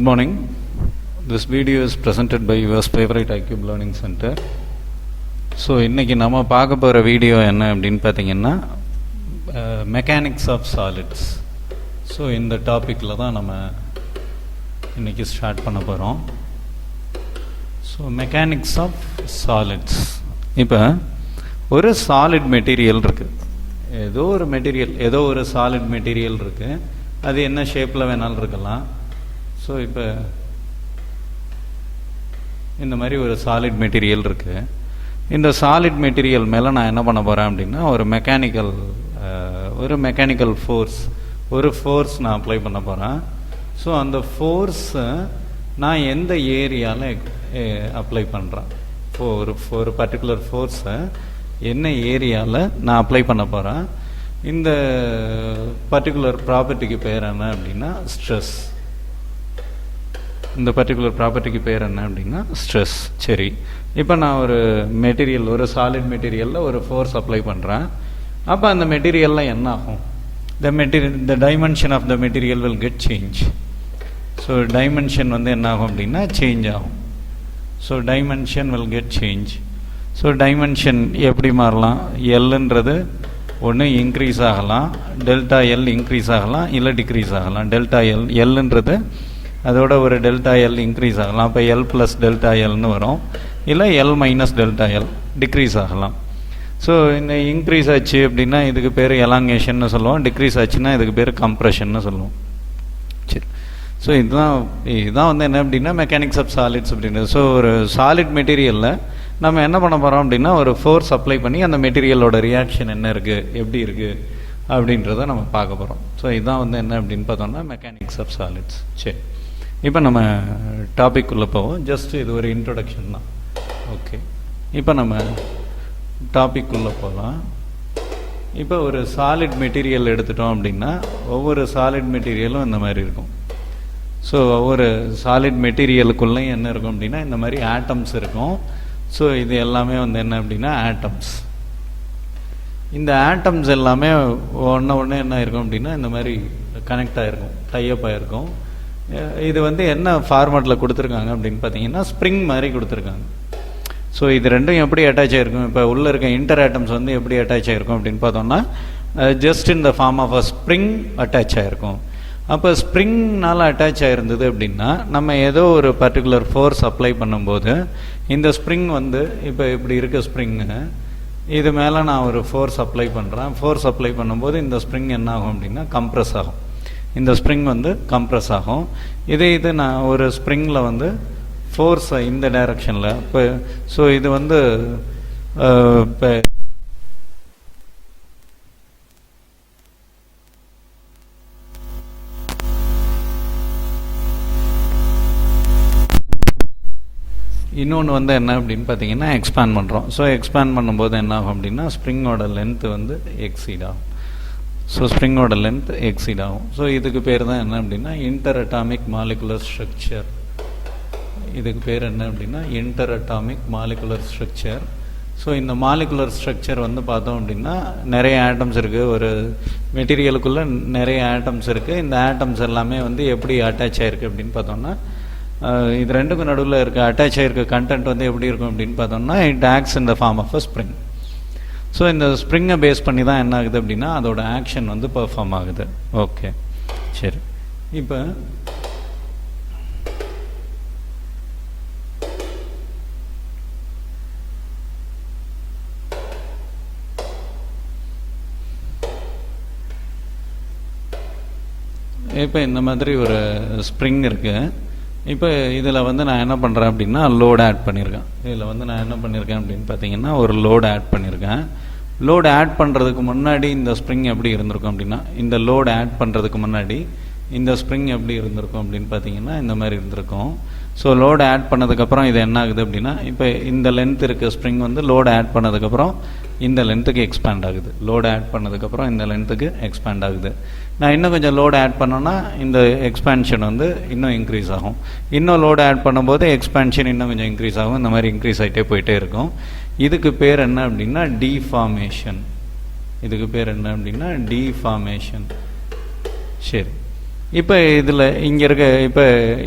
Good morning. This video is presented by your favorite iCube Learning Center. So இன்றைக்கி நம்ம பார்க்க போகிற video என்ன அப்படின்னு பார்த்தீங்கன்னா மெக்கானிக்ஸ் ஆஃப் சாலிட்ஸ். ஸோ இந்த டாப்பிக்கில் தான் நம்ம இன்றைக்கி ஸ்டார்ட் பண்ண போகிறோம். So mechanics of solids. இப்போ ஒரு சாலிட் மெட்டீரியல் இருக்குது, ஏதோ ஒரு சாலிட் மெட்டீரியல் இருக்குது. அது என்ன ஷேப்பில் வேணாலும் இருக்கலாம். ஸோ இப்போ இந்த மாதிரி ஒரு சாலிட் மெட்டீரியல் இருக்குது. இந்த சாலிட் மெட்டீரியல் மேலே நான் என்ன பண்ண போகிறேன் அப்படின்னா ஒரு மெக்கானிக்கல் ஃபோர்ஸ் நான் அப்ளை பண்ண போகிறேன். ஸோ அந்த ஃபோர்ஸை நான் எந்த ஏரியாவில் அப்ளை பண்ணுறேன், ஒரு பர்டிகுலர் ஃபோர்ஸை என்ன ஏரியாவில் நான் அப்ளை பண்ண போகிறேன். இந்த பர்டிகுலர் ப்ராப்பர்ட்டிக்கு பேர் என்ன அப்படின்னா ஸ்ட்ரெஸ். இந்த பர்டிகுலர் ப்ராப்பர்ட்டிக்கு பேர் என்ன அப்படின்னா ஸ்ட்ரெஸ். சரி, இப்போ நான் ஒரு சாலிட் மெட்டீரியலில் ஒரு ஃபோர்ஸ் அப்ளை பண்ணுறேன். அப்போ அந்த மெட்டீரியலில் என்ன ஆகும்? the dimension of the material will get change. So dimension என்ன ஆகும் அப்படின்னா சேஞ்ச் ஆகும். So dimension will get change. So dimension எப்படி மாறலாம்? எல்ன்றது ஒன்று இன்க்ரீஸ் ஆகலாம், டெல்டா எல் இன்க்ரீஸ் ஆகலாம், இல்லை டிக்ரீஸ் ஆகலாம். டெல்டா எல்ன்றது அதோட ஒரு டெல்டா எல் இன்க்ரீஸ் ஆகலாம். அப்போ எல் ப்ளஸ் டெல்டா எல்னு வரும், இல்லை l minus delta l decrease ஆகலாம். ஸோ இந்த இன்க்ரீஸ் ஆச்சு அப்படின்னா இதுக்கு பேர் எலாங்கேஷன்னு சொல்லுவோம், டிக்ரீஸ் ஆச்சுன்னா இதுக்கு பேர் கம்ப்ரெஷன்னு சொல்லுவோம். சரி, ஸோ இதுதான் என்ன அப்படின்னா மெக்கானிக்ஸ் ஆஃப் சாலிட்ஸ் அப்படின்றது. ஸோ ஒரு சாலிட் மெட்டீரியலில் நம்ம என்ன பண்ண போகிறோம் அப்படின்னா ஒரு ஃபோர்ஸ் அப்ளை பண்ணி அந்த மெட்டீரியலோட ரியாக்ஷன் என்ன இருக்குது, எப்படி இருக்குது அப்படின்றத நம்ம பார்க்க போகிறோம். ஸோ இதுதான் என்ன அப்படின்னு பார்த்தோம்னா மெக்கானிக்ஸ் ஆஃப் சாலிட்ஸ். சரி, இப்போ நம்ம டாபிக் உள்ளே போவோம். ஜஸ்ட் இது ஒரு இன்ட்ரொடக்ஷன் தான். ஓகே, இப்போ நம்ம டாபிக் உள்ளே போகலாம். இப்போ ஒரு சாலிட் மெட்டீரியல் எடுத்துட்டோம் அப்படின்னா ஒவ்வொரு சாலிட் மெட்டீரியலும் இந்த மாதிரி இருக்கும். ஸோ ஒவ்வொரு சாலிட் மெட்டீரியலுக்குள்ளேயும் என்ன இருக்கும் அப்படின்னா இந்த மாதிரி ஆட்டம்ஸ் இருக்கும். ஸோ இது எல்லாமே என்ன அப்படின்னா ஆட்டம்ஸ். இந்த ஆட்டம்ஸ் எல்லாமே ஒன்று என்ன இருக்கும் அப்படின்னா இந்த மாதிரி கனெக்ட் ஆகிருக்கும், டைப் ஆகிருக்கும். இது என்ன ஃபார்மேட்டில் கொடுத்துருக்காங்க அப்படின்னு பார்த்தீங்கன்னா ஸ்ப்ரிங் மாதிரி கொடுத்துருக்காங்க. ஸோ இது ரெண்டும் எப்படி அட்டாச் ஆகிருக்கும்? இப்போ உள்ளே இருக்க இன்டர் ஆட்டம்ஸ் எப்படி அட்டாச் ஆகிருக்கும் அப்படின்னு பார்த்தோம்னா ஜஸ்ட் இந்த form of a spring attach ஆகிருக்கும். அப்போ ஸ்ப்ரிங்னால் அட்டாச் ஆகிருந்தது அப்படின்னா நம்ம ஏதோ ஒரு பர்டிகுலர் ஃபோர்ஸ் அப்ளை பண்ணும்போது இந்த ஸ்ப்ரிங் இப்போ இப்படி இருக்க ஸ்ப்ரிங்கு இது மேலே நான் ஒரு ஃபோர்ஸ் அப்ளை பண்ணுறேன். ஃபோர்ஸ் அப்ளை பண்ணும்போது இந்த ஸ்ப்ரிங் என்ன ஆகும் அப்படின்னா கம்ப்ரெஸ் ஆகும். இந்த ஸ்ப்ரிங் கம்ப்ரெஸ் ஆகும். இது நான் ஒரு ஸ்ப்ரிங்கில் ஃபோர்ஸை இந்த டைரக்ஷனில் இப்போ ஸோ இது இப்போ இன்னொன்று என்ன அப்படின்னு பார்த்தீங்கன்னா எக்ஸ்பேண்ட் பண்ணுறோம். ஸோ எக்ஸ்பேண்ட் பண்ணும்போது என்ன ஆகும் அப்படின்னா ஸ்ப்ரிங்கோட லென்த்து எக்ஸீட் ஆகும். ஸோ ஸ்ப்ரிங்கோட லென்த் எக்ஸீட் ஆகும். ஸோ இதுக்கு பேர் தான் என்ன அப்படின்னா இன்டர் அட்டாமிக் மாலிகுலர் ஸ்ட்ரக்சர். இதுக்கு பேர் என்ன அப்படின்னா inter atomic molecular structure. So இந்த மாலிகுலர் ஸ்ட்ரக்சர் பார்த்தோம் அப்படின்னா நிறைய ஆட்டம்ஸ் இருக்குது. ஒரு மெட்டீரியலுக்குள்ளே நிறைய ஆட்டம்ஸ் இருக்குது. இந்த ஆட்டம்ஸ் எல்லாமே எப்படி அட்டாச் ஆகிருக்கு அப்படின்னு பார்த்தோம்னா இது ரெண்டுக்கும் நடுவில் இருக்க அட்டாச் ஆகிருக்க கண்டென்ட் எப்படி இருக்கும் அப்படின்னு பார்த்தோம்னா it acts in the form of a spring. So இந்த ஸ்ப்ரிங்கை பேஸ் பண்ணி தான் என்ன ஆகுது அப்படின்னா அதோட ஆக்ஷன் பெர்ஃபார்ம் ஆகுது. ஓகே, சரி. இப்போ இந்த மாதிரி ஒரு ஸ்ப்ரிங் இருக்குது. இப்போ இதில் நான் என்ன பண்ணுறேன் அப்படின்னா லோடு ஆட் பண்ணியிருக்கேன். இதில் நான் என்ன பண்ணியிருக்கேன் அப்படின்னு பார்த்தீங்கன்னா ஒரு லோடு ஆட் பண்ணியிருக்கேன். லோடு ஆட் பண்ணுறதுக்கு முன்னாடி இந்த ஸ்ப்ரிங் எப்படி இருந்திருக்கும் அப்படின்னா இந்த லோடு ஆட் பண்ணுறதுக்கு முன்னாடி இந்த ஸ்ப்ரிங் எப்படி இருந்திருக்கும் அப்படின்னு பார்த்தீங்கன்னா இந்த மாதிரி இருந்திருக்கும். ஸோ லோடு ஆட் பண்ணதுக்கப்புறம் இது என்ன ஆகுது அப்படின்னா இப்போ இந்த லென்த் இருக்க ஸ்ப்ரிங் லோடு ஆட் பண்ணதுக்கப்புறம் இந்த லென்த்துக்கு எக்ஸ்பேண்ட் ஆகுது. லோடு ஆட் பண்ணதுக்கப்புறம் இந்த லென்த்துக்கு எக்ஸ்பேண்ட் ஆகுது. நான் இன்னும் கொஞ்சம் லோடு ஆட் பண்ணோன்னா இந்த எக்ஸ்பேன்ஷன் இன்னும் இன்க்ரீஸ் ஆகும். இன்னும் லோடு ஆட் பண்ணும்போது எக்ஸ்பேன்ஷன் இன்னும் கொஞ்சம் இன்க்ரீஸ் ஆகும். இந்த மாதிரி இன்க்ரீஸ் ஆகிட்டே போயிட்டே இருக்கும். இதுக்கு பேர் என்ன அப்படின்னா டீஃபார்மேஷன். இதுக்கு பேர் என்ன அப்படின்னா டீஃபார்மேஷன். சரி, இப்போ இதில் இங்கே இருக்க இப்போ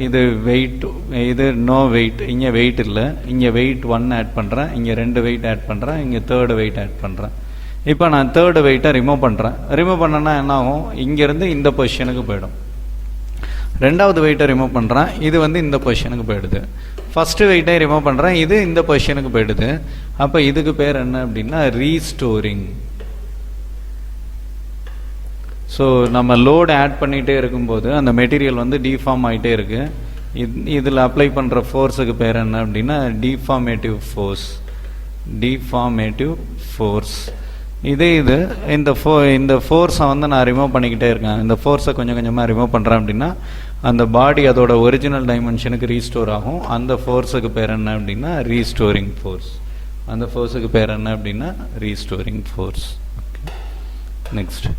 இது வெயிட், இது நோ வெயிட், இங்கே வெயிட் இல்லை, இங்கே வெயிட் 1 ஆட் பண்ணுறேன், இங்கே 2 வெயிட் ஆட் பண்ணுறேன், இங்கே 3rd வெயிட் ஆட் பண்ணுறேன். இப்போ நான் 3rd வெயிட்டை ரிமூவ் பண்ணுறேன். ரிமூவ் பண்ணேன்னா என்ன ஆகும், இங்கேருந்து இந்த பொசிஷனுக்கு போயிடும். 2வது வெயிட்டை ரிமூவ் பண்ணுறேன், இது வந்து இந்த பொசிஷனுக்கு போயிடுது. ஃபஸ்ட்டு வெயிட்டை ரிமூவ் பண்ணுறேன், இது இந்த பொசிஷனுக்கு போயிடுது. அப்போ இதுக்கு பேர் என்ன அப்படின்னா ரீஸ்டோரிங். ஸோ நம்ம லோடு ஆட் பண்ணிகிட்டே இருக்கும்போது அந்த மெட்டீரியல் வந்து டிஃபார்ம் ஆகிட்டே இருக்குது. இதில் அப்ளை பண்ணுற ஃபோர்ஸுக்கு பேர் என்ன அப்படின்னா டிஃபார்மேட்டிவ் ஃபோர்ஸ். டிஃபார்மேட்டிவ் ஃபோர்ஸ். இது இந்த ஃபோர்ஸை வந்து நான் ரிமூவ் பண்ணிக்கிட்டே இருக்கேன். இந்த ஃபோர்ஸை கொஞ்சம் கொஞ்சமாக ரிமூவ் பண்ணுறேன் அப்படின்னா அந்த பாடி அதோட ஒரிஜினல் டைமென்ஷனுக்கு ரீஸ்டோர் ஆகும். அந்த ஃபோர்ஸுக்கு பேர் என்ன அப்படின்னா ரீஸ்டோரிங் ஃபோர்ஸ். அந்த ஃபோர்ஸுக்கு பேர் என்ன அப்படின்னா ரீஸ்டோரிங் ஃபோர்ஸ். Okay, next.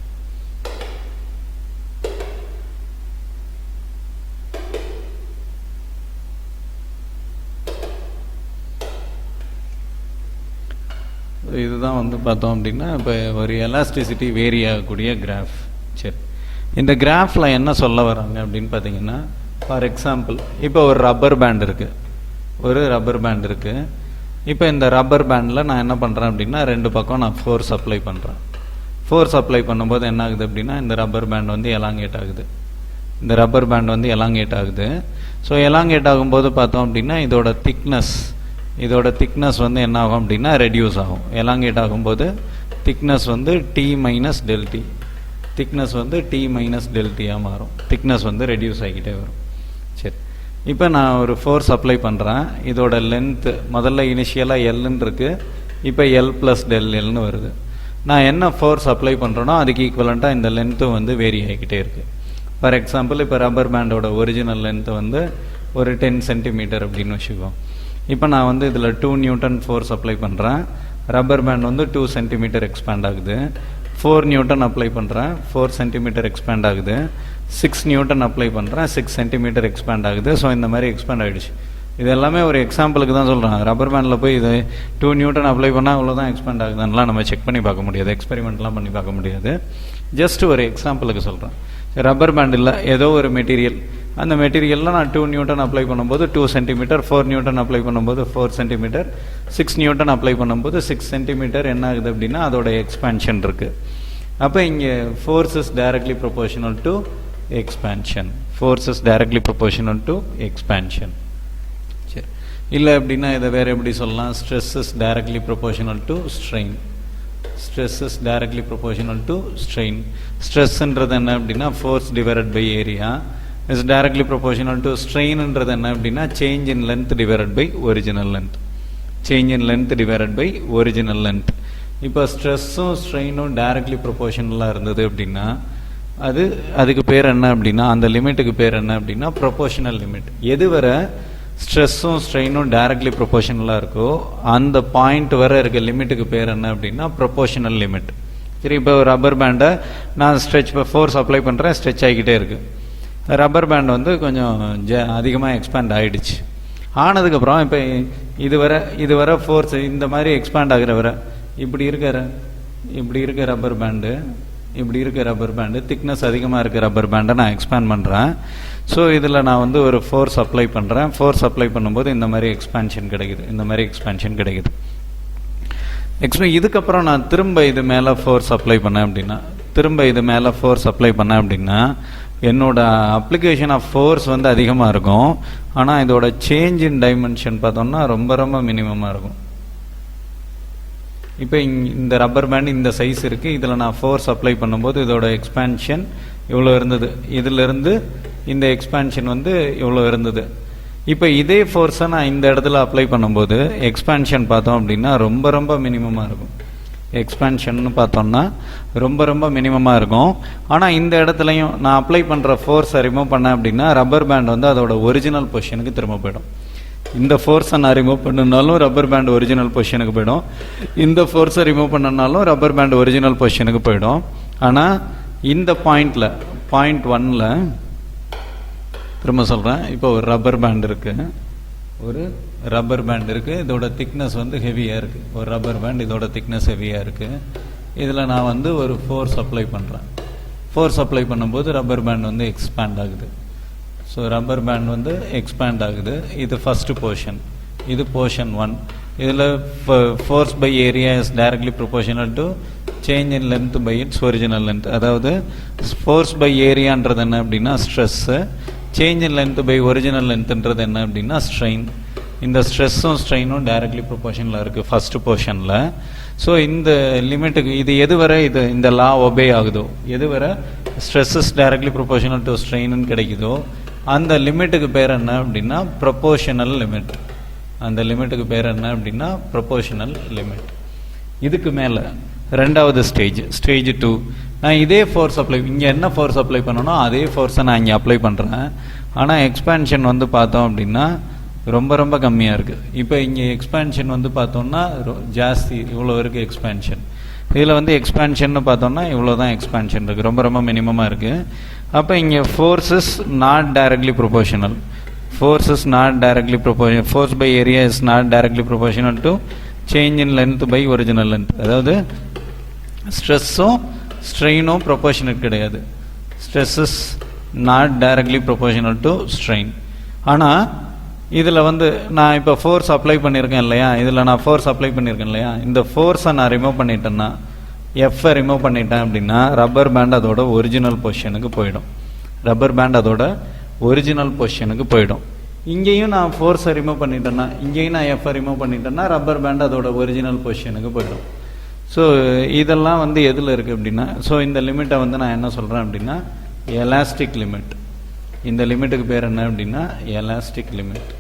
இதுதான் வந்து பார்த்தோம் அப்படின்னா இப்போ ஒரு எலாஸ்டிசிட்டி வேரி ஆகக்கூடிய கிராஃப். சரி, இந்த கிராஃபில் என்ன சொல்ல வராங்க அப்படின்னு பார்த்தீங்கன்னா, ஃபார் எக்ஸாம்பிள் இப்போ ஒரு ரப்பர் பேண்ட் இருக்குது. இப்போ இந்த ரப்பர் பேண்டில் நான் என்ன பண்ணுறேன் அப்படின்னா 2 பக்கம் நான் ஃபோர்ஸ் அப்ளை பண்ணுறேன். ஃபோர்ஸ் அப்ளை பண்ணும்போது என்ன ஆகுது அப்படின்னா இந்த ரப்பர் பேண்ட் வந்து எலாங்கேட் ஆகுது. ஸோ எலாங்கேட் ஆகும்போது பார்த்தோம் அப்படின்னா இதோட திக்னஸ் வந்து என்ன ஆகும் அப்படின்னா ரெடியூஸ் ஆகும். எலாங்கேட் ஆகும்போது திக்னஸ் வந்து T மைனஸ் டெல்டி. திக்னஸ் வந்து T மைனஸ் டெல்டியாக மாறும். திக்னஸ் வந்து ரெடியூஸ் ஆகிக்கிட்டே வரும். சரி, இப்போ நான் ஒரு ஃபோர்ஸ் அப்ளை பண்ணுறேன். இதோட லென்த்து முதல்ல இனிஷியலாக எல்லுன்னு இருக்குது, இப்போ எல் ப்ளஸ் டெல்எல்னு வருது. நான் என்ன ஃபோர்ஸ் அப்ளை பண்ணுறேனோ அதுக்கு ஈக்குவலண்ட்டாக இந்த லென்த்து வந்து வேரி ஆகிக்கிட்டே இருக்குது. ஃபார் எக்ஸாம்பிள் இப்போ ரப்பர் பேண்டோட ஒரிஜினல் லென்த்து வந்து ஒரு 10 சென்டிமீட்டர் அப்படின்னு வச்சுக்குவோம். இப்போ நான் வந்து இதில் 2 நியூட்டன் ஃபோர்ஸ் அப்ளை பண்ணுறேன். ரப்பர் பேண்ட் வந்து 2 சென்டிமீட்டர் எக்ஸ்பேண்ட் ஆகுது. 4 நியூட்டன் அப்ளை பண்ணுறேன், 4 சென்டிமீட்டர் எக்ஸ்பேண்ட் ஆகுது. 6 நியூட்டன் அப்ளை பண்ணுறேன், 6 சென்டிமீட்டர் எக்ஸ்பேண்ட் ஆகுது. ஸோ இந்த மாதிரி எக்ஸ்பேண்ட் ஆகிடுச்சு. இது எல்லாமே ஒரு எக்ஸாம்பிளுக்கு தான் சொல்கிறேன். ரப்பர் பேண்டில் போய் இது 2 நியூட்டன் அப்ளை பண்ணால் அவ்வளோதான் எக்ஸ்பேண்ட் ஆகுதுன்னெலாம் நம்ம செக் பண்ணி பார்க்க முடியாது, எக்ஸ்பெரிமெண்ட்லாம் பண்ணி பார்க்க முடியாது. ஜஸ்ட் ஒரு எக்ஸாம்பிளுக்கு சொல்கிறேன். ரப்பர் பேண்ட் இல்லை, ஏதோ ஒரு மெட்டீரியல், அந்த மெட்டீரியலில் நான் 2 நியூட்டன் அப்ளை பண்ணும்போது 2 சென்டிமீட்டர், 4 நியூட்டன் அப்ளை பண்ணும்போது 4 சென்டிமீட்டர், 6 நியூட்டன் அப்ளை பண்ணும்போது 6 சென்டிமீட்டர் என்ன ஆகுது அப்படின்னா அதோட எக்ஸ்பேன்ஷன் இருக்குது. அப்போ இங்கே force is directly proportional to expansion. சரி, இல்லை அப்படின்னா இதை வேறு எப்படி சொல்லலாம், stress is directly proportional to strain. ஸ்ட்ரெஸ்ன்றது என்ன அப்படின்னா force divided by area is directly proportional to ஸ்ட்ரெயின்ன்றது என்ன அப்படின்னா change in length divided by original length. இப்போ ஸ்ட்ரெஸ்ஸும் ஸ்ட்ரெயினும் டைரக்ட்லி ப்ரொபோர்ஷனலாக இருந்தது அப்படின்னா அதுக்கு பேர் என்ன அப்படின்னா, அந்த லிமிட்டுக்கு பேர் என்ன அப்படின்னா ப்ரொபோர்ஷனல் லிமிட். எது வர ஸ்ட்ரெஸ்ஸும் ஸ்ட்ரெயினும் டைரக்ட்லி ப்ரொபோர்ஷனலாக இருக்கோ அந்த பாயிண்ட் வர இருக்க லிமிட்டுக்கு பேர் என்ன அப்படின்னா ப்ரொபோர்ஷனல் லிமிட். சரி, இப்போ ரப்பர் பேண்டை நான் ஃபோர்ஸ் அப்ளை பண்ணுறேன், ஸ்ட்ரெச் ஆகிக்கிட்டே இருக்குது. ரப்பர் பேண்ட் வந்து கொஞ்சம் அதிகமாக எக்ஸ்பேண்ட் ஆகிடுச்சு. ஆனதுக்கப்புறம் இப்போ இது வர ஃபோர்ஸ் இந்த மாதிரி எக்ஸ்பேண்ட் ஆகிற வர இப்படி இருக்க ரப்பர் பேண்டு திக்னஸ் அதிகமாக இருக்க ரப்பர் பேண்டை நான் எக்ஸ்பேண்ட் பண்ணுறேன். ஸோ இதில் நான் வந்து ஒரு ஃபோர்ஸ் அப்ளை பண்ணுறேன். ஃபோர்ஸ் அப்ளை பண்ணும்போது இந்த மாதிரி எக்ஸ்பேன்ஷன் கிடைக்குது. இதுக்கப்புறம் நான் திரும்ப இது மேலே ஃபோர்ஸ் அப்ளை பண்ணேன் அப்படின்னா என்னோட அப்ளிகேஷன் ஆஃப் ஃபோர்ஸ் வந்து அதிகமாக இருக்கும். ஆனால் இதோட சேஞ்ச் இன் டைமென்ஷன் பார்த்தோம்னா ரொம்ப ரொம்ப மினிமமாக இருக்கும். இப்போ இந்த ரப்பர் பேண்ட் இந்த சைஸ் இருக்குது, இதில் நான் ஃபோர்ஸ் அப்ளை பண்ணும்போது இதோட எக்ஸ்பேன்ஷன் இவ்வளோ இருந்தது, இதிலிருந்து இந்த எக்ஸ்பேன்ஷன் வந்து இவ்வளோ இருந்தது. இப்போ இதே ஃபோர்ஸை நான் இந்த இடத்துல அப்ளை பண்ணும்போது எக்ஸ்பேன்ஷன் பார்த்தோம் அப்படின்னா ரொம்ப ரொம்ப மினிமமாக இருக்கும். ஆனால் இந்த இடத்துலையும் நான் அப்ளை பண்ணுற ஃபோர்ஸை ரிமூவ் பண்ணேன் அப்படின்னா ரப்பர் பேண்ட் வந்து அதோட ஒரிஜினல் பொசிஷனுக்கு திரும்ப போயிடும். இந்த ஃபோர்ஸை நான் ரிமூவ் பண்ணனாலும் ரப்பர் பேண்ட் ஒரிஜினல் பொசிஷனுக்கு போயிடும், இந்த ஃபோர்ஸை ரிமூவ் பண்ணனாலும் ரப்பர் பேண்ட் ஒரிஜினல் பொசிஷனுக்கு போயிடும். ஆனால் இந்த பாயிண்ட் 1ல் திரும்ப சொல்கிறேன், இப்போ ஒரு ரப்பர் பேண்ட் இருக்குது, இதோட திக்னஸ் வந்து ஹெவியாக இருக்குது. ஒரு ரப்பர் பேண்ட் இதோட திக்னஸ் ஹெவியாக இருக்குது. இதில் நான் வந்து ஒரு ஃபோர்ஸ் அப்ளை பண்ணுறேன். ஃபோர்ஸ் அப்ளை பண்ணும்போது ரப்பர் பேண்ட் வந்து எக்ஸ்பேண்ட் ஆகுது. ஸோ ரப்பர் பேண்ட் வந்து எக்ஸ்பேண்ட் ஆகுது. இது ஃபஸ்ட்டு போர்ஷன், இது போர்ஷன் 1. இதில் force by area is directly proportional to change in length by its original length. அதாவது ஃபோர்ஸ் பை ஏரியான்றது என்ன அப்படின்னா stress, change in length by original லென்த்ன்றது என்ன அப்படின்னா ஸ்ட்ரெயின். இந்த ஸ்ட்ரெஸ்ஸும் ஸ்ட்ரெயினும் டைரக்ட்லி ப்ரொபோர்ஷனில் இருக்குது ஃபஸ்ட்டு போர்ஷனில். ஸோ இந்த லிமிட்டுக்கு இது எது வரை இது இந்த லா ஒபே ஆகுதோ, எது வரை stress is directly proportional to ஸ்ட்ரெயின்னு கிடைக்குதோ அந்த லிமிட்டுக்கு பேர் என்ன அப்படின்னா ப்ரொபோர்ஷனல் லிமிட். அந்த லிமிட்டுக்கு பேர் என்ன அப்படின்னா ப்ரொபோர்ஷனல் லிமிட். இதுக்கு மேலே ரெண்டாவது ஸ்டேஜ் 2. நான் இதே ஃபோர்ஸ் அப்ளை, இங்கே என்ன ஃபோர்ஸ் அப்ளை பண்ணணும் அதே ஃபோர்ஸை நான் இங்கே அப்ளை பண்ணுறேன். ஆனால் எக்ஸ்பேன்ஷன் வந்து பார்த்தோம் அப்படின்னா ரொம்ப ரொம்ப கம்மியாக இருக்குது. இப்போ இங்கே எக்ஸ்பேன்ஷன் வந்து பார்த்தோம்னா ஜாஸ்தி, இவ்வளோ இருக்குது எக்ஸ்பேன்ஷன். இதில் வந்து எக்ஸ்பேன்ஷன் பார்த்தோம்னா இவ்வளோ தான் எக்ஸ்பேன்ஷன் இருக்குது, ரொம்ப ரொம்ப மினிமமாக இருக்குது. அப்போ இங்கே force is not directly proportional. Force is not directly proportional. Force by area is not directly proportional to change in length by original length. அதாவது ஸ்ட்ரெஸ்ஸும் ஸ்ட்ரெயினும் ப்ரொபோர்ஷனல் கிடையாது. Stress is not directly proportional to strain. ஆனால் இதில் வந்து நான் இப்போ force apply பண்ணியிருக்கேன் இல்லையா, இதில் நான் ஃபோர்ஸ் அப்ளை பண்ணியிருக்கேன் இல்லையா, இந்த ஃபோர்ஸை நான் ரிமூவ் பண்ணிட்டேன்னா, எஃப்ஐ ரிமூவ் பண்ணிட்டேன் அப்படின்னா ரப்பர் பேண்ட் அதோட ஒரிஜினல் பொசிஷனுக்கு போயிடும். ரப்பர் பேண்ட் அதோட ஒரிஜினல் பொசிஷனுக்கு போயிடும். இங்கேயும் நான் ஃபோர்ஸை ரிமூவ் பண்ணிட்டேன்னா, இங்கேயும் நான் எஃப்ஐ ரிமூவ் பண்ணிட்டேன்னா ரப்பர் பேண்ட் அதோட ஒரிஜினல் பொசிஷனுக்கு போயிடும். ஸோ இதெல்லாம் வந்து எதில் இருக்குது அப்படின்னா, ஸோ இந்த லிமிட்டை வந்து நான் என்ன சொல்கிறேன் அப்படின்னா எலாஸ்டிக் லிமிட். இந்த லிமிட்டுக்கு பேர் என்ன அப்படின்னா எலாஸ்டிக் லிமிட்.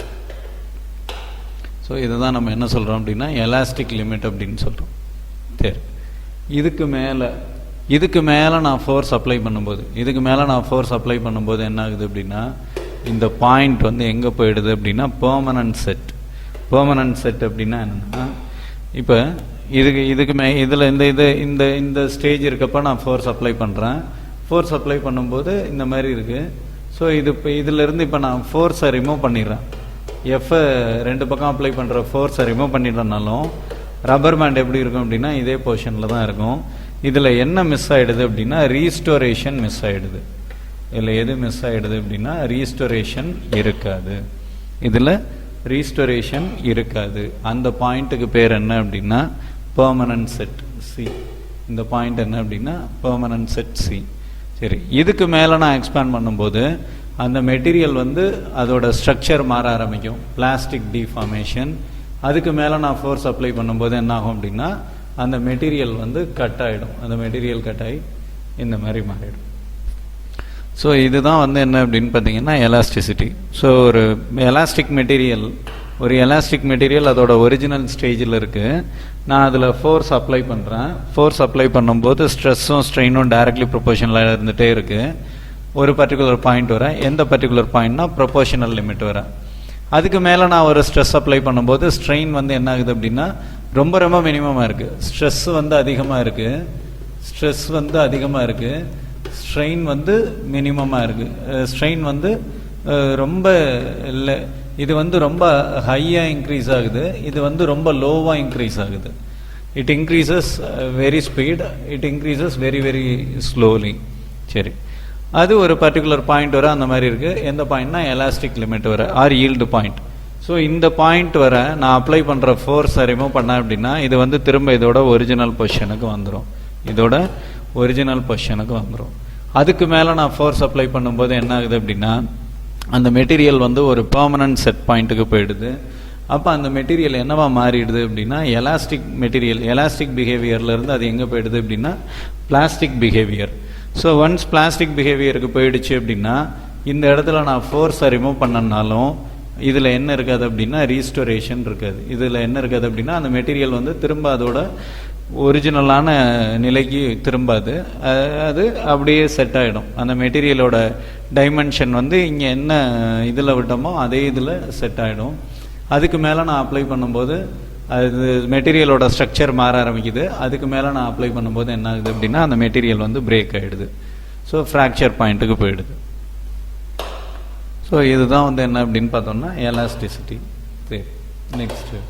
ஸோ இதை தான் நம்ம என்ன சொல்கிறோம் அப்படின்னா எலாஸ்டிக் லிமிட் அப்படின்னு சொல்கிறோம். சரி, இதுக்கு மேலே நான் ஃபோர்ஸ் அப்ளை பண்ணும்போது என்ன ஆகுது அப்படின்னா இந்த பாயிண்ட் வந்து எங்கே போயிடுது அப்படின்னா பெர்மனன்ட் செட் அப்படின்னா என்னென்னா, இப்போ இதில் இந்த ஸ்டேஜ் இருக்கப்போ நான் ஃபோர்ஸ் அப்ளை பண்ணுறேன். ஃபோர்ஸ் அப்ளை பண்ணும்போது இந்த மாதிரி இருக்குது. ஸோ இதிலேருந்து இப்போ நான் ஃபோர்ஸை ரிமூவ் பண்ணிடுறேன். எஃப்ஐ ரெண்டு பக்கம் அப்ளை பண்ணுற ஃபோர்ஸை ரிமூவ் பண்ணிட்டனாலும் ரப்பர் பேண்ட் எப்படி இருக்கும் அப்படின்னா இதே பொசிஷனில் தான் இருக்கும். இதில் என்ன மிஸ் ஆகிடுது அப்படின்னா ரீஸ்டோரேஷன் மிஸ் ஆகிடுது. இதில் எது மிஸ் ஆகிடுது அப்படின்னா ரீஸ்டோரேஷன் இருக்காது. இதில் ரீஸ்டோரேஷன் இருக்காது. அந்த பாயிண்ட்டுக்கு பேர் என்ன அப்படின்னா பெர்மனன்ட் செட் சி. இந்த பாயிண்ட் என்ன அப்படின்னா பெர்மனன்ட் செட் சி. சரி, இதுக்கு மேலே நான் எக்ஸ்பேண்ட் பண்ணும்போது அந்த மெட்டீரியல் வந்து அதோட ஸ்ட்ரக்சர் மாற ஆரம்பிக்கும், பிளாஸ்டிக் டிஃபார்மேஷன். அதுக்கு மேலே நான் ஃபோர்ஸ் அப்ளை பண்ணும்போது என்ன ஆகும் அப்படின்னா அந்த மெட்டீரியல் வந்து கட் ஆகிடும். அந்த மெட்டீரியல் கட் ஆகி இந்த மாதிரி மாறிடும். ஸோ இதுதான் வந்து என்ன அப்படின்னு பார்த்தீங்கன்னா எலாஸ்டிசிட்டி. ஸோ ஒரு எலாஸ்டிக் மெட்டீரியல் அதோட ஒரிஜினல் ஸ்டேஜில் இருக்குது. நான் அதில் ஃபோர்ஸ் அப்ளை பண்ணுறேன். ஃபோர்ஸ் அப்ளை பண்ணும்போது ஸ்ட்ரெஸ்ஸும் ஸ்ட்ரெயினும் டைரக்ட்லி ப்ரொபோர்ஷனலாக இருந்துகிட்டே இருக்குது. ஒரு பர்டிகுலர் பாயிண்ட் வர, எந்த பர்டிகுலர் பாயிண்ட்னா ப்ரொபோர்ஷனல் லிமிட் வர. அதுக்கு மேலே நான் ஒரு ஸ்ட்ரெஸ் அப்ளை பண்ணும்போது ஸ்ட்ரெயின் வந்து என்ன ஆகுது அப்படின்னா ரொம்ப ரொம்ப மினிமமாக இருக்குது. ஸ்ட்ரெஸ் வந்து அதிகமாக இருக்குது, ஸ்ட்ரெயின் வந்து மினிமமாக இருக்குது. ஸ்ட்ரெயின் வந்து ரொம்ப இல்லை, இது வந்து ரொம்ப ஹையாக இன்க்ரீஸ் ஆகுது, இது வந்து ரொம்ப லோவாக இன்க்ரீஸ் ஆகுது. It increases very speed, it increases very very slowly. சரி, அது ஒரு பர்டிகுலர் பாயிண்ட் வர அந்த மாதிரி இருக்குது. எந்த பாயிண்ட்னா எலாஸ்டிக் லிமிட் வர ஆர் ஈல்டு பாயிண்ட். ஸோ இந்த பாயிண்ட் வர நான் அப்ளை பண்ணுற ஃபோர்ஸை ரிமூவ் பண்ணேன் அப்படின்னா இது வந்து திரும்ப இதோட ஒரிஜினல் பொசிஷனுக்கு வந்துடும். அதுக்கு மேலே நான் ஃபோர்ஸ் அப்ளை பண்ணும்போது என்ன ஆகுது அப்படின்னா அந்த மெட்டீரியல் வந்து ஒரு பெர்மனன்ட் செட் பாயிண்ட்டுக்கு போயிடுது. அப்போ அந்த மெட்டீரியல் என்னவா மாறிடுது அப்படின்னா எலாஸ்டிக் பிஹேவியர்லேருந்து அது எங்கே போயிடுது அப்படின்னா plastic behaviour. So once plastic பிஹேவியருக்கு போயிடுச்சு அப்படின்னா இந்த இடத்துல நான் ஃபோர்ஸை ரிமூவ் பண்ணனாலும் இதில் என்ன இருக்காது அப்படின்னா ரீஸ்டோரேஷன் இருக்காது. இதில் என்ன இருக்காது அப்படின்னா அந்த மெட்டீரியல் வந்து திரும்ப அதோட ஒரிஜினலான நிலைக்கு திரும்பாது, அது அப்படியே செட் ஆகிடும். அந்த மெட்டீரியலோட டைமென்ஷன் வந்து இங்கே என்ன இதில் விட்டோமோ அதே இதில் செட் ஆகிடும். அதுக்கு மேலே நான் அப்ளை பண்ணும்போது அது மெட்டீரியலோட ஸ்ட்ரக்சர் மாற ஆரம்பிக்குது. அதுக்கு மேலே நான் அப்ளை பண்ணும்போது என்ன ஆகுது அப்படின்னா அந்த மெட்டீரியல் வந்து பிரேக் ஆகிடுது. ஸோ ஃப்ராக்சர் பாயிண்ட்டுக்கு போயிடுது. ஸோ இதுதான் வந்து என்ன அப்படின்னு பார்த்தோம்னா எலாஸ்டிசிட்டி. சரி, நெக்ஸ்ட்டு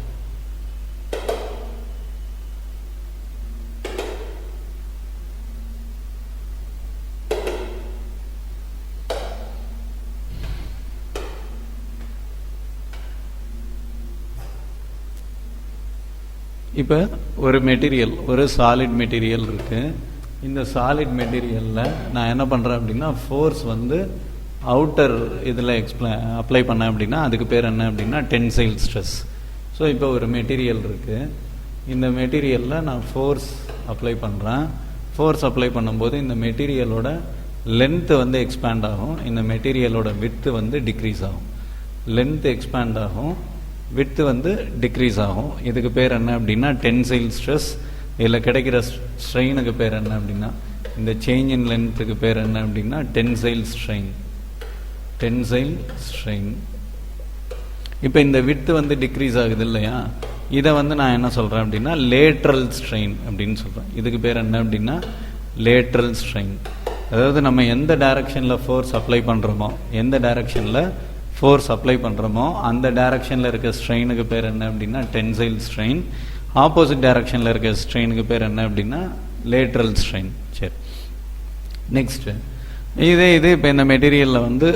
இப்போ ஒரு மெட்டீரியல், ஒரு சாலிட் மெட்டீரியல் இருக்குது. இந்த சாலிட் மெட்டீரியலில் நான் என்ன பண்ணுறேன் அப்படின்னா ஃபோர்ஸ் வந்து அவுட்டர் இதில் அப்ளை பண்ணேன் அப்படின்னா அதுக்கு பேர் என்ன அப்படின்னா டென்சைல் ஸ்ட்ரெஸ். ஸோ இப்போ ஒரு மெட்டீரியல் இருக்குது, இந்த மெட்டீரியலில் நான் ஃபோர்ஸ் அப்ளை பண்ணுறேன். ஃபோர்ஸ் அப்ளை பண்ணும்போது இந்த மெட்டீரியலோட லென்த்து வந்து எக்ஸ்பேண்ட் ஆகும், இந்த மெட்டீரியலோட விட்த்து வந்து டிக்ரீஸ் ஆகும். லென்த் எக்ஸ்பேண்ட் ஆகும், விட்த்து வந்து டிக்ரீஸ் ஆகும். இதுக்கு பேர் என்ன அப்படின்னா டென்சைல் ஸ்ட்ரெஸ். இதில் கிடைக்கிற ஸ்ட்ரெயினுக்கு பேர் என்ன அப்படின்னா, இந்த சேஞ்ச் இன் லென்த்துக்கு பேர் என்ன அப்படின்னா டென்சைல் ஸ்ட்ரெயின். Tensile strain. இப்போ இந்த விட்த்து வந்து டிக்ரீஸ் ஆகுது இல்லையா, இதை வந்து நான் என்ன சொல்கிறேன் அப்படின்னா லேட்ரல் ஸ்ட்ரெயின் அப்படின்னு சொல்கிறேன். இதுக்கு பேர் என்ன அப்படின்னா லேட்ரல் ஸ்ட்ரெயின். அதாவது நம்ம எந்த டைரக்ஷனில் ஃபோர்ஸ் அப்ளை பண்ணுறோமோ, எந்த டைரக்ஷனில் ஃபோர்ஸ் அப்ளை பண்ணுறோமோ அந்த டைரக்ஷனில் இருக்க ஸ்ட்ரெயினுக்கு பேர் என்ன அப்படின்னா டென்சைல் ஸ்ட்ரெயின். ஆப்போசிட் டைரக்ஷனில் இருக்க ஸ்ட்ரெயினுக்கு பேர் என்ன அப்படின்னா லேட்ரல் ஸ்ட்ரெயின். சரி, நெக்ஸ்ட்டு இது இப்போ இந்த மெட்டீரியலில் வந்து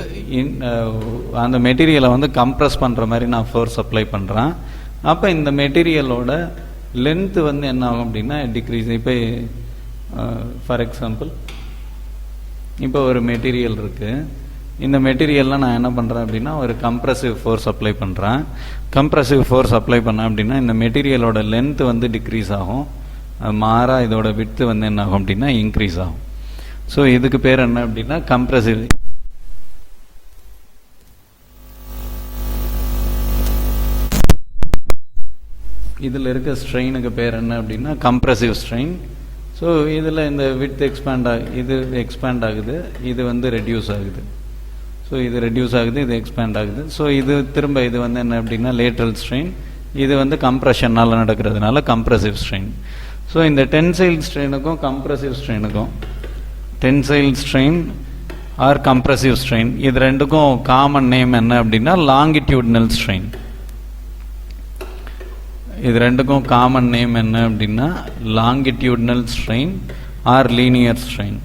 அந்த மெட்டீரியலை வந்து கம்ப்ரஸ் பண்ணுற மாதிரி நான் ஃபோர்ஸ் அப்ளை பண்ணுறேன். அப்போ இந்த மெட்டீரியலோட லென்த்து வந்து என்ன ஆகும் அப்படின்னா டிக்ரீஸ். இப்போ ஃபார் எக்ஸாம்பிள் இப்போ ஒரு மெட்டீரியல் இருக்குது, இந்த மெட்டீரியலில் நான் என்ன பண்ணுறேன் அப்படின்னா ஒரு கம்ப்ரசிவ் ஃபோர்ஸ் அப்ளை பண்ணுறேன். கம்ப்ரசிவ் ஃபோர்ஸ் அப்ளை பண்ணேன் அப்படின்னா இந்த மெட்டீரியலோட லென்த்து வந்து டிக்ரீஸ் ஆகும், மாறா இதோட விட்த்து வந்து என்ன ஆகும் அப்படின்னா இன்க்ரீஸ் ஆகும். ஸோ இதுக்கு பேர் என்ன அப்படின்னா கம்ப்ரசிவ். இதில் இருக்க ஸ்ட்ரெயினுக்கு பேர் என்ன அப்படின்னா கம்ப்ரசிவ் ஸ்ட்ரெயின். ஸோ இதில் இந்த விட்த் இது எக்ஸ்பேண்ட் ஆகுது, இது வந்து ரெடியூஸ் ஆகுது. ஸோ இது ரெடியூஸ் ஆகுது, இது எக்ஸ்பேண்ட் ஆகுது. ஸோ இது திரும்ப இது வந்து என்ன அப்படின்னா லேட்ரல் ஸ்ட்ரெயின். இது வந்து கம்ப்ரெஷனால் நடக்கிறதுனால கம்ப்ரசிவ் ஸ்ட்ரெயின். ஸோ இந்த டென்சைல் ஸ்ட்ரெயினுக்கும் கம்ப்ரசிவ் ஸ்ட்ரெயினுக்கும், tensile strain or compressive strain, இது ரெண்டுக்கும் காமன் நேம் என்ன அப்படின்னா லாங்கிடியூட்னல் ஸ்ட்ரெயின். இது ரெண்டுக்கும் காமன் நேம் என்ன அப்படின்னா longitudinal strain or linear strain.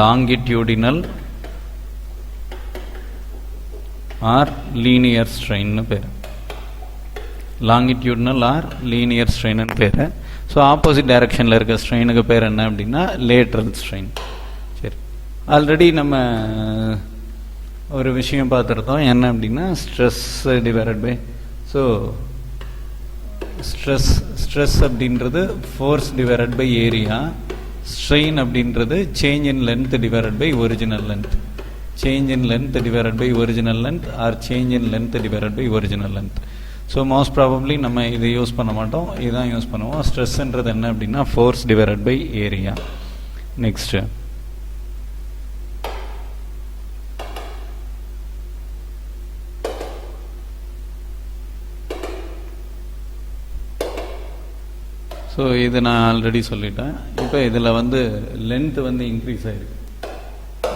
Longitudinal or linear ஸ்ட்ரெயின்னு பேர். லாங்கிடியூட்னல் ஆர் லீனியர் ஸ்ட்ரெயின்னு பேர். ஸோ ஆப்போசிட் டைரக்ஷனில் இருக்க ஸ்ட்ரெயினுக்கு பேர் என்ன அப்படின்னா லேட்ரல் ஸ்ட்ரெயின். சரி, ஆல்ரெடி நம்ம ஒரு விஷயம் பார்த்துருந்தோம் என்ன அப்படின்னா stress divided by. So stress அப்படின்றது force divided by area, strain அப்படின்றது change in length divided by original length. Change in length divided by original length or change in length divided by original length. So most probably நம்ம இதை use பண்ண மாட்டோம், இதுதான் use பண்ணுவோம். ஸ்ட்ரெஸ்ன்றது என்ன அப்படின்னா force divided by area. Next so இது நான் ஆல்ரெடி சொல்லிட்டேன். இப்போ இதில் வந்து லென்த்து வந்து இன்க்ரீஸ் ஆகிருக்கு,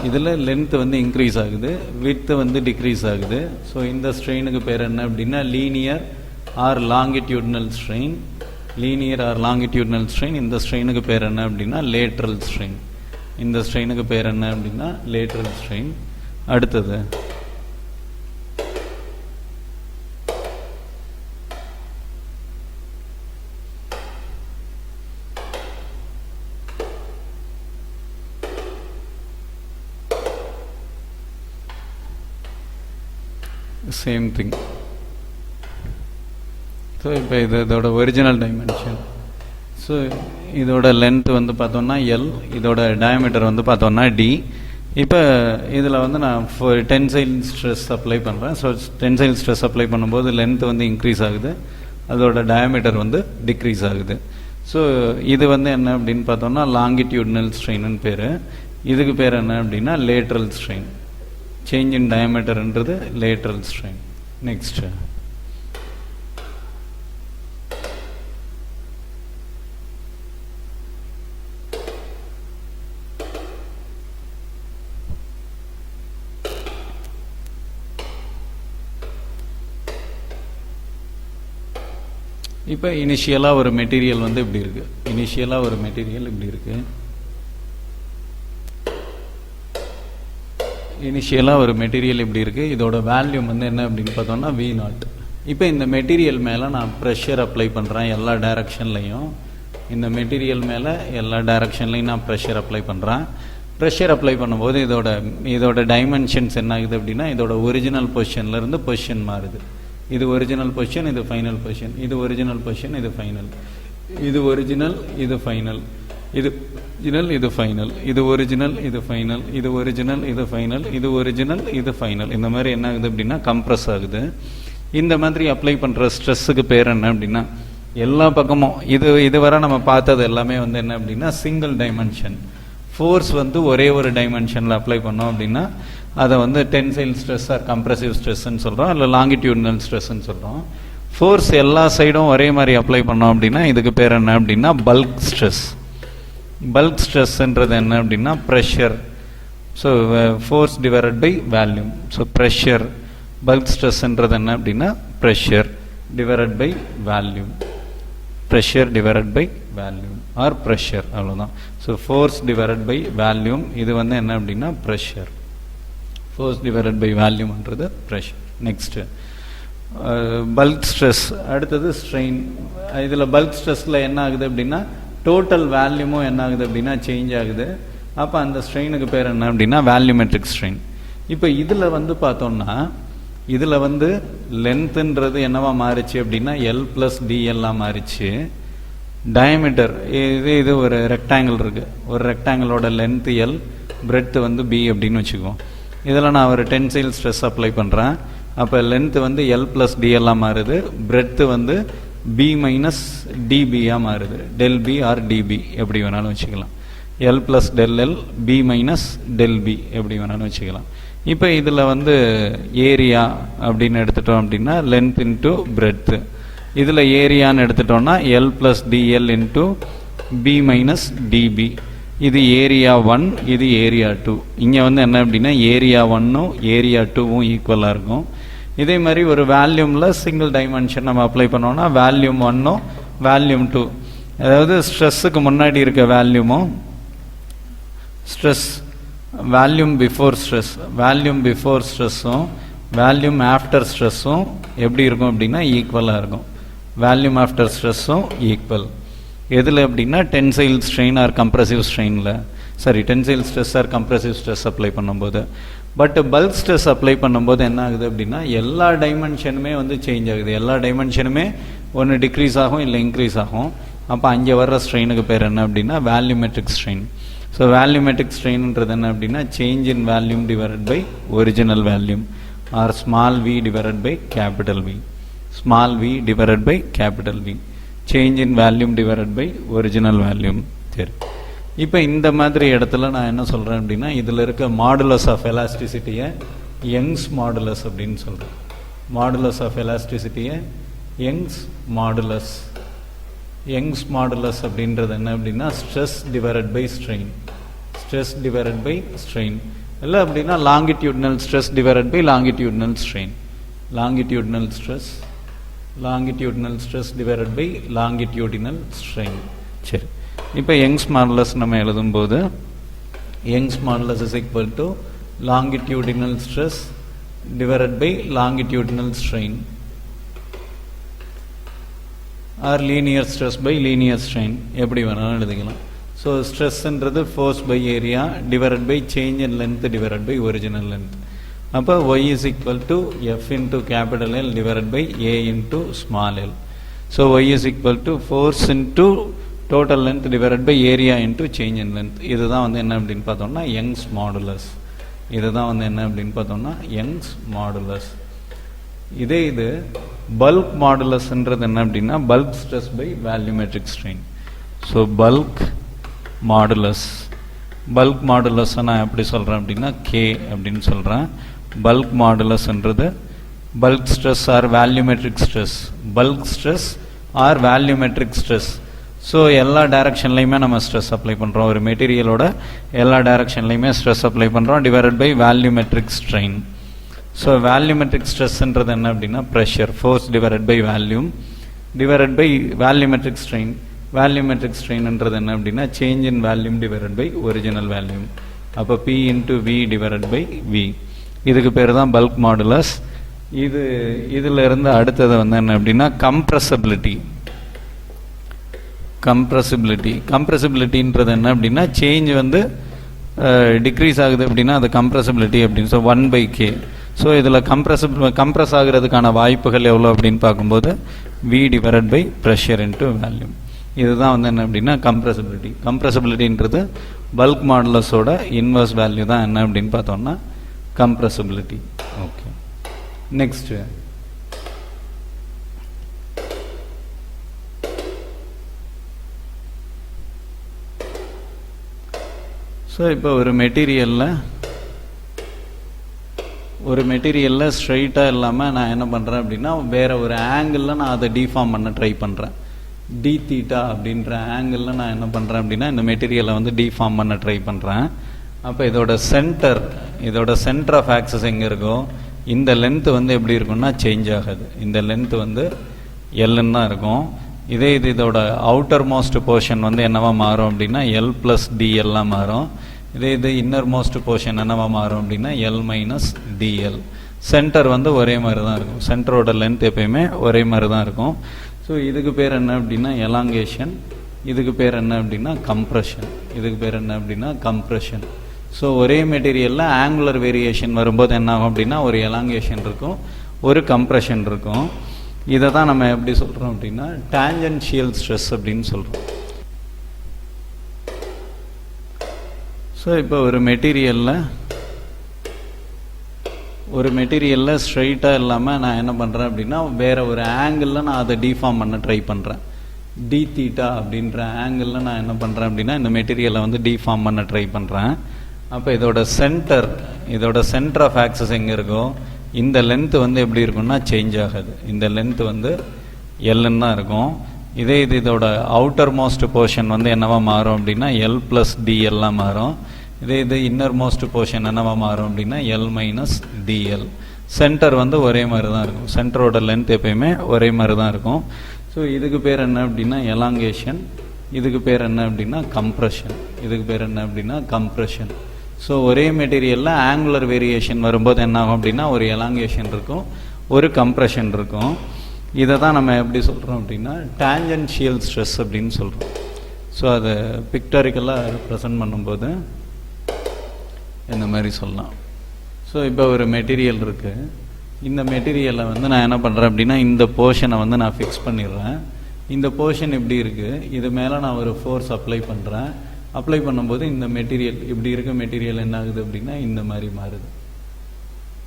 இதில் லென்த்து வந்து இன்க்ரீஸ் ஆகுது, விட்த்து வந்து டிக்ரீஸ் ஆகுது. ஸோ இந்த ஸ்ட்ரெயினுக்கு பேர் என்ன அப்படின்னா linear or longitudinal strain. Linear or longitudinal strain. இந்த ஸ்ட்ரெயினுக்கு பேர் என்ன அப்படின்னா லேட்ரல் ஸ்ட்ரெயின். இந்த ஸ்ட்ரெயினுக்கு பேர் என்ன அப்படின்னா லேட்ரல் ஸ்ட்ரெயின். அடுத்தது சேம் திங். ஸோ இப்போ இதோட ஒரிஜினல் டைமென்ஷன். ஸோ இதோட லென்த் வந்து பார்த்தோன்னா எல், இதோட டயாமீட்டர் வந்து பார்த்தோன்னா டி. இப்போ இதில் வந்து நான் டென்சைல் ஸ்ட்ரெஸ் அப்ளை பண்ணுறேன். ஸோ டென்சைல் ஸ்ட்ரெஸ் அப்ளை பண்ணும்போது லென்த் வந்து இன்க்ரீஸ் ஆகுது, அதோட டயாமீட்டர் வந்து டிக்ரீஸ் ஆகுது. ஸோ இது வந்து என்ன அப்படின்னு பார்த்தோன்னா லாங்கிடியூட்னல் ஸ்ட்ரெயின்னு பேர். இதுக்கு பேர் என்ன அப்படின்னா லேட்ரல் ஸ்ட்ரெயின். சேஞ்ச் இன் டயாமீட்டர்ன்றது லேட்ரல் ஸ்ட்ரெயின். நெக்ஸ்ட்டு இப்போ இனிஷியலாக ஒரு மெட்டீரியல் வந்து இப்படி இருக்குது. இனிஷியலாக ஒரு மெட்டீரியல் இப்படி இருக்குது. இனிஷியலாக ஒரு மெட்டீரியல் இப்படி இருக்குது. இதோட வேல்யூம் வந்து என்ன அப்படின்னு பார்த்தோம்னா V0. இப்போ இந்த மெட்டீரியல் மேலே நான் ப்ரெஷர் அப்ளை பண்ணுறேன் எல்லா டைரக்ஷன்லையும். இந்த மெட்டீரியல் மேலே எல்லா டைரக்ஷன்லையும் நான் ப்ரெஷர் அப்ளை பண்ணுறேன். ப்ரெஷர் அப்ளை பண்ணும்போது இதோட டைமென்ஷன்ஸ் என்ன ஆகுது அப்படின்னா, இதோட ஒரிஜினல் பொசிஷன்லேருந்து பொசிஷன் மாறுது. இது ஒரிஜினல் பொசிஷன், இது ஃபைனல் பொசிஷன், இது ஒரிஜினல் பொசிஷன், இது ஃபைனல், இது ஒரிஜினல், இது ஃபைனல், இது ஒரிஜினல், இது ஃபைனல், இது ஒரிஜினல், இது ஃபைனல், இது ஒரிஜினல், இது ஃபைனல், இது ஒரிஜினல், இது ஃபைனல். இந்த மாதிரி என்ன ஆகுது அப்படின்னா கம்ப்ரஸ் ஆகுது. இந்த மாதிரி அப்ளை பண்ணுற ஸ்ட்ரெஸ்ஸுக்கு பேர் என்ன அப்படின்னா, எல்லா பக்கமும் இதுவரை நம்ம பார்த்தது எல்லாமே வந்து என்ன அப்படின்னா சிங்கிள் டைமென்ஷன். ஃபோர்ஸ் வந்து ஒரே ஒரு டைமென்ஷனில் அப்ளை பண்ணோம் அப்படின்னா அதை வந்து டென்சைல் ஸ்ட்ரெஸ் ஆர் கம்ப்ரெசிவ் ஸ்ட்ரெஸ்ன்னு சொல்கிறோம், இல்லை லாங்கிடியூட்னல் ஸ்ட்ரெஸ்ன்னு சொல்கிறோம். ஃபோர்ஸ் எல்லா சைடும் ஒரே மாதிரி அப்ளை பண்ணோம் அப்படின்னா இதுக்கு பேர் என்ன அப்படின்னா பல்க் ஸ்ட்ரெஸ். பல்க் ஸ்ட்ரெஸ்ன்றது என்ன அப்படின்னா pressure. So force divided by volume. So pressure. Bulk ஸ்ட்ரெஸ்ன்றது என்ன அப்படின்னா pressure divided by volume. Pressure divided by volume or pressure, அவ்வளோதான். So force divided by volume, இது வந்து என்ன அப்படின்னா ப்ரெஷர். ஃபோர்ஸ் டிவைடட் பை வேல்யூம்ன்றது ப்ரெஷர். Next bulk stress. அடுத்தது ஸ்ட்ரெயின். இதில் பல்க் ஸ்ட்ரெஸ்ஸில் என்ன ஆகுது அப்படின்னா டோட்டல் வேல்யூமும் என்ன ஆகுது அப்படின்னா சேஞ்ச் ஆகுது. அப்போ அந்த ஸ்ட்ரெயினுக்கு பேர் என்ன அப்படின்னா வேல்யூமெட்ரிக் ஸ்ட்ரெயின். இப்போ இதில் வந்து பார்த்தோம்னா இதில் வந்து லென்த்துன்றது என்னவா மாறிச்சு அப்படின்னா எல் ப்ளஸ் டிஎல்லாம் மாறிச்சு. டயமீட்டர் இது ஒரு ரெக்டாங்கிள் இருக்குது, ஒரு ரெக்டாங்கிளோட லென்த்து எல், பிரெட்த்து வந்து பி அப்படின்னு வச்சுக்குவோம். இதில் நான் ஒரு டென்சைல் ஸ்ட்ரெஸ் அப்ளை பண்ணுறேன். அப்போ லென்த்து வந்து எல் ப்ளஸ் டிஎல்லாம் மாறுது, பிரெட்த்து வந்து பி மைனஸ் டிபியாக மாறுது. டெல் பி ஆர் டிபி எப்படி வேணாலும் வச்சுக்கலாம். L plus del l, b minus del b எப்படி வேணாலும் வச்சுக்கலாம். இப்போ இதில் வந்து ஏரியா அப்படின்னு எடுத்துட்டோம் அப்படின்னா லென்த் இன்ட்டு பிரெட்த்து. இதில் ஏரியான்னு எடுத்துட்டோம்னா l plus dl into b minus db. இது ஏரியா 1, இது ஏரியா 2. இங்கே வந்து என்ன அப்படின்னா ஏரியா 1ம் ஏரியா 2வும் ஈக்குவலாக இருக்கும். இதே மாதிரி ஒரு வேல்யூமில் சிங்கிள் டைமென்ஷன் நம்ம அப்ளை பண்ணோம்னா வேல்யூம் 1ம் வேல்யூம் 2, அதாவது ஸ்ட்ரெஸ்ஸுக்கு முன்னாடி இருக்க வேல்யூமும் stress volume before stress, volume before ஸ்ட்ரெஸ்ஸும் வேல்யூம் ஆஃப்டர் ஸ்ட்ரெஸ்ஸும் எப்படி இருக்கும் அப்படின்னா ஈக்குவலாக இருக்கும். வேல்யூம் ஆஃப்டர் ஸ்ட்ரெஸ்ஸும் ஈக்குவல். எதில் அப்படின்னா டென்சைல் ஸ்ட்ரெயின் ஆர் கம்ப்ரெசிவ் ஸ்ட்ரெயினில், sorry tensile stress or compressive stress apply பண்ணும்போது. பட் பல்க் ஸ்ட்ரெஸ் அப்ளை பண்ணும்போது என்ன ஆகுது அப்படின்னா எல்லா டைமென்ஷனுமே வந்து சேஞ்ச் ஆகுது. எல்லா டைமென்ஷனுமே ஒன்று டிக்ரீஸ் ஆகும் இல்லை இன்க்ரீஸ் ஆகும். அப்போ அங்கே வர்ற ஸ்ட்ரெயினுக்கு பேர் என்ன அப்படின்னா வேல்யூமெட்ரிக் ஸ்ட்ரெயின். ஸோ வேல்யூமெட்ரிக் ஸ்ட்ரெயின்ன்றது என்ன அப்படின்னா change in volume divided by original volume or small v divided by capital V. Small v divided by capital V. Change in volume divided by original வேல்யூம். சரி, இப்போ இந்த மாதிரி இடத்துல நான் என்ன சொல்கிறேன் அப்படின்னா இதில் இருக்க மாடுலஸ் ஆஃப் எலாஸ்டிசிட்டியை யங்ஸ் மாடுலஸ் அப்படின்னு சொல்கிறேன். மாடுலஸ் ஆஃப் எலாஸ்டிசிட்டியை யங்ஸ் மாடுலஸ். யங்ஸ் மாடுலஸ் அப்படின்றது என்ன அப்படின்னா stress divided by strain. Stress divided by strain இல்லை அப்படின்னா longitudinal stress divided by longitudinal strain. Longitudinal stress, longitudinal stress divided by longitudinal strain. சரி, இப்போ யங்ஸ் மாடுலஸ் நம்ம எழுதும்போது Young's modulus is equal to longitudinal stress divided by longitudinal strain or linear stress by linear strain எப்படி வேணாலும் எழுதிக்கலாம். So ஸ்ட்ரெஸ்ன்றது force by area divided by change in length divided by original length. அப்போ y is equal to f into capital L divided by a into small l. So y is equal to force into total length divided by area into change in length. இதுதான் வந்து என்ன அப்படின்னு பார்த்தோம்னா Young's modulus. இதுதான் வந்து என்ன அப்படின்னு பார்த்தோம்னா யங்ஸ் மாடுலஸ். இதே இது பல்க் மாடுலஸ்ன்றது என்ன அப்படின்னா bulk stress by volumetric strain. So bulk modulus. Bulk மாடுலஸை நான் எப்படி சொல்கிறேன் அப்படின்னா கே அப்படின்னு சொல்கிறேன். பல்க் மாடுலஸ்ன்றது bulk stress or volumetric stress. Bulk stress or volumetric stress. So எல்லா டைரக்ஷன்லையுமே நம்ம ஸ்ட்ரெஸ் அப்ளை பண்ணுறோம். ஒரு மெட்டீரியலோட எல்லா டைரக்ஷன்லையுமே ஸ்ட்ரெஸ் அப்ளை பண்ணுறோம் divided by volumetric strain. So volumetric ஸ்ட்ரெஸ்ன்றது என்ன அப்படின்னா pressure, force divided by volume divided by volumetric strain. Volumetric ஸ்ட்ரெயின்ன்றது என்ன அப்படின்னா change in volume divided by original volume. அப்போ P into V divided by V. இதுக்கு பேர் தான் பல்க் மாடுலஸ். இதில் இருந்து அடுத்தது வந்து என்ன அப்படின்னா கம்ப்ரசிபிலிட்டின்றது என்ன அப்படின்னா சேஞ்ச் வந்து டிக்ரீஸ் ஆகுது அப்படின்னா அது கம்ப்ரசிபிலிட்டி அப்படின்னு. So 1/k. ஸோ இதில் கம்ப்ரஸ் ஆகிறதுக்கான வாய்ப்புகள் எவ்வளோ அப்படின்னு பார்க்கும்போது V/pressure into வால்யூம். இதுதான் வந்து என்ன அப்படின்னா கம்ப்ரசிபிலிட்டின்றது பல்க் மாடுலஸோட இன்வர்ஸ் வேல்யூ தான் என்ன அப்படின்னு பார்த்தோம்னா கம்ப்ரசிபிலிட்டி. ஓகே, நெக்ஸ்ட்டு ஸோ இப்போ ஒரு மெட்டீரியலில் ஸ்ட்ரைட்டாக இல்லாமல் நான் என்ன பண்ணுறேன் அப்படின்னா வேறு ஒரு ஆங்கிளில் நான் அதை டிஃபார்ம் பண்ண ட்ரை பண்ணுறேன். d அப்படின்ற ஆங்கிளில் நான் என்ன பண்ணுறேன் அப்படின்னா இந்த மெட்டீரியலை வந்து டிஃபார்ம் பண்ண ட்ரை பண்ணுறேன். அப்போ இதோட சென்டர் ஆஃப் ஆக்சஸ் எங்கே இருக்கோ இந்த லென்த்து வந்து எப்படி இருக்கும்னா சேஞ்ச் ஆகாது. இந்த லென்த்து வந்து எல்லுன்னு தான் இருக்கும். இதோட அவுட்டர் மோஸ்ட் போர்ஷன் வந்து என்னவா மாறும் அப்படின்னா L+dl மாறும். இது இன்னர் மோஸ்ட் போர்ஷன் என்னவா மாறும் அப்படின்னா L-dl. சென்டர் வந்து ஒரே மாதிரி தான் இருக்கும். சென்டரோட லென்த் எப்பயுமே ஒரே மாதிரி தான் இருக்கும். ஸோ இதுக்கு பேர் என்ன அப்படின்னா எலாங்கேஷன், இதுக்கு பேர் என்ன அப்படின்னா கம்ப்ரெஷன். ஸோ ஒரே மெட்டீரியலில் ஆங்குலர் வேரியேஷன் வரும்போது என்ன ஆகும் அப்படின்னா ஒரு எலாங்கேஷன் இருக்கும், ஒரு கம்ப்ரெஷன் இருக்கும். இதை தான் நம்ம எப்படி சொல்கிறோம் அப்படின்னா டான்ஜென்ஷியல் ஸ்ட்ரெஸ் அப்படின்னு சொல்கிறோம். ஸோ இப்போ ஒரு மெட்டீரியலில் ஸ்ட்ரைட்டாக இல்லாமல் நான் என்ன பண்ணுறேன் அப்படின்னா வேறு ஒரு ஆங்கிளில் நான் அதை டிஃபார்ம் பண்ண ட்ரை பண்ணுறேன். d அப்படின்ற ஆங்கிளில் நான் என்ன பண்ணுறேன் அப்படின்னா இந்த மெட்டீரியலை வந்து டிஃபார்ம் பண்ண ட்ரை பண்ணுறேன். அப்போ இதோட சென்டர் ஆஃப் ஆக்சஸ் எங்கே இருக்கோ இந்த லென்த்து வந்து எப்படி இருக்கும்னா சேஞ்ச் ஆகாது. இந்த லென்த்து வந்து எல்லுன்னு தான் இருக்கும். இதோட அவுட்டர் மோஸ்ட் போர்ஷன் வந்து என்னவா மாறும் அப்படின்னா L+dl மாறும். இது இன்னர் மோஸ்ட் போர்ஷன் என்னவா மாறும் அப்படின்னா L-dl. சென்டர் வந்து ஒரே மாதிரி தான் இருக்கும். சென்டரோட லென்த் எப்பயுமே ஒரே மாதிரி தான் இருக்கும். ஸோ இதுக்கு பேர் என்ன அப்படின்னா எலாங்கேஷன், இதுக்கு பேர் என்ன அப்படின்னா கம்ப்ரெஷன். ஸோ ஒரே மெட்டீரியலில் ஆங்குலர் வேரியேஷன் வரும்போது என்ன ஆகும் அப்படின்னா ஒரு எலாங்கேஷன் இருக்கும், ஒரு கம்ப்ரெஷன் இருக்கும். இதை தான் நம்ம எப்படி சொல்கிறோம் அப்படின்னா டான்ஜென்ஷியல் ஸ்ட்ரெஸ் அப்படின்னு சொல்கிறோம். ஸோ அதை பிக்டாரிக்கலாக ரெப்ரசன்ட் பண்ணும்போது இந்த மாதிரி சொல்லலாம். ஸோ இப்போ ஒரு மெட்டீரியல் இருக்குது. இந்த மெட்டீரியலை வந்து நான் என்ன பண்ணுறேன் அப்படின்னா இந்த போர்ஷனை வந்து நான் ஃபிக்ஸ் பண்ணிடுறேன். இந்த போர்ஷன் இப்படி இருக்குது, இது மேலே நான் ஒரு ஃபோர்ஸ் அப்ளை பண்ணும்போது இந்த மெட்டீரியல் இப்படி இருக்க மெட்டீரியல் என்ன ஆகுது அப்படின்னா இந்த மாதிரி மாறுது.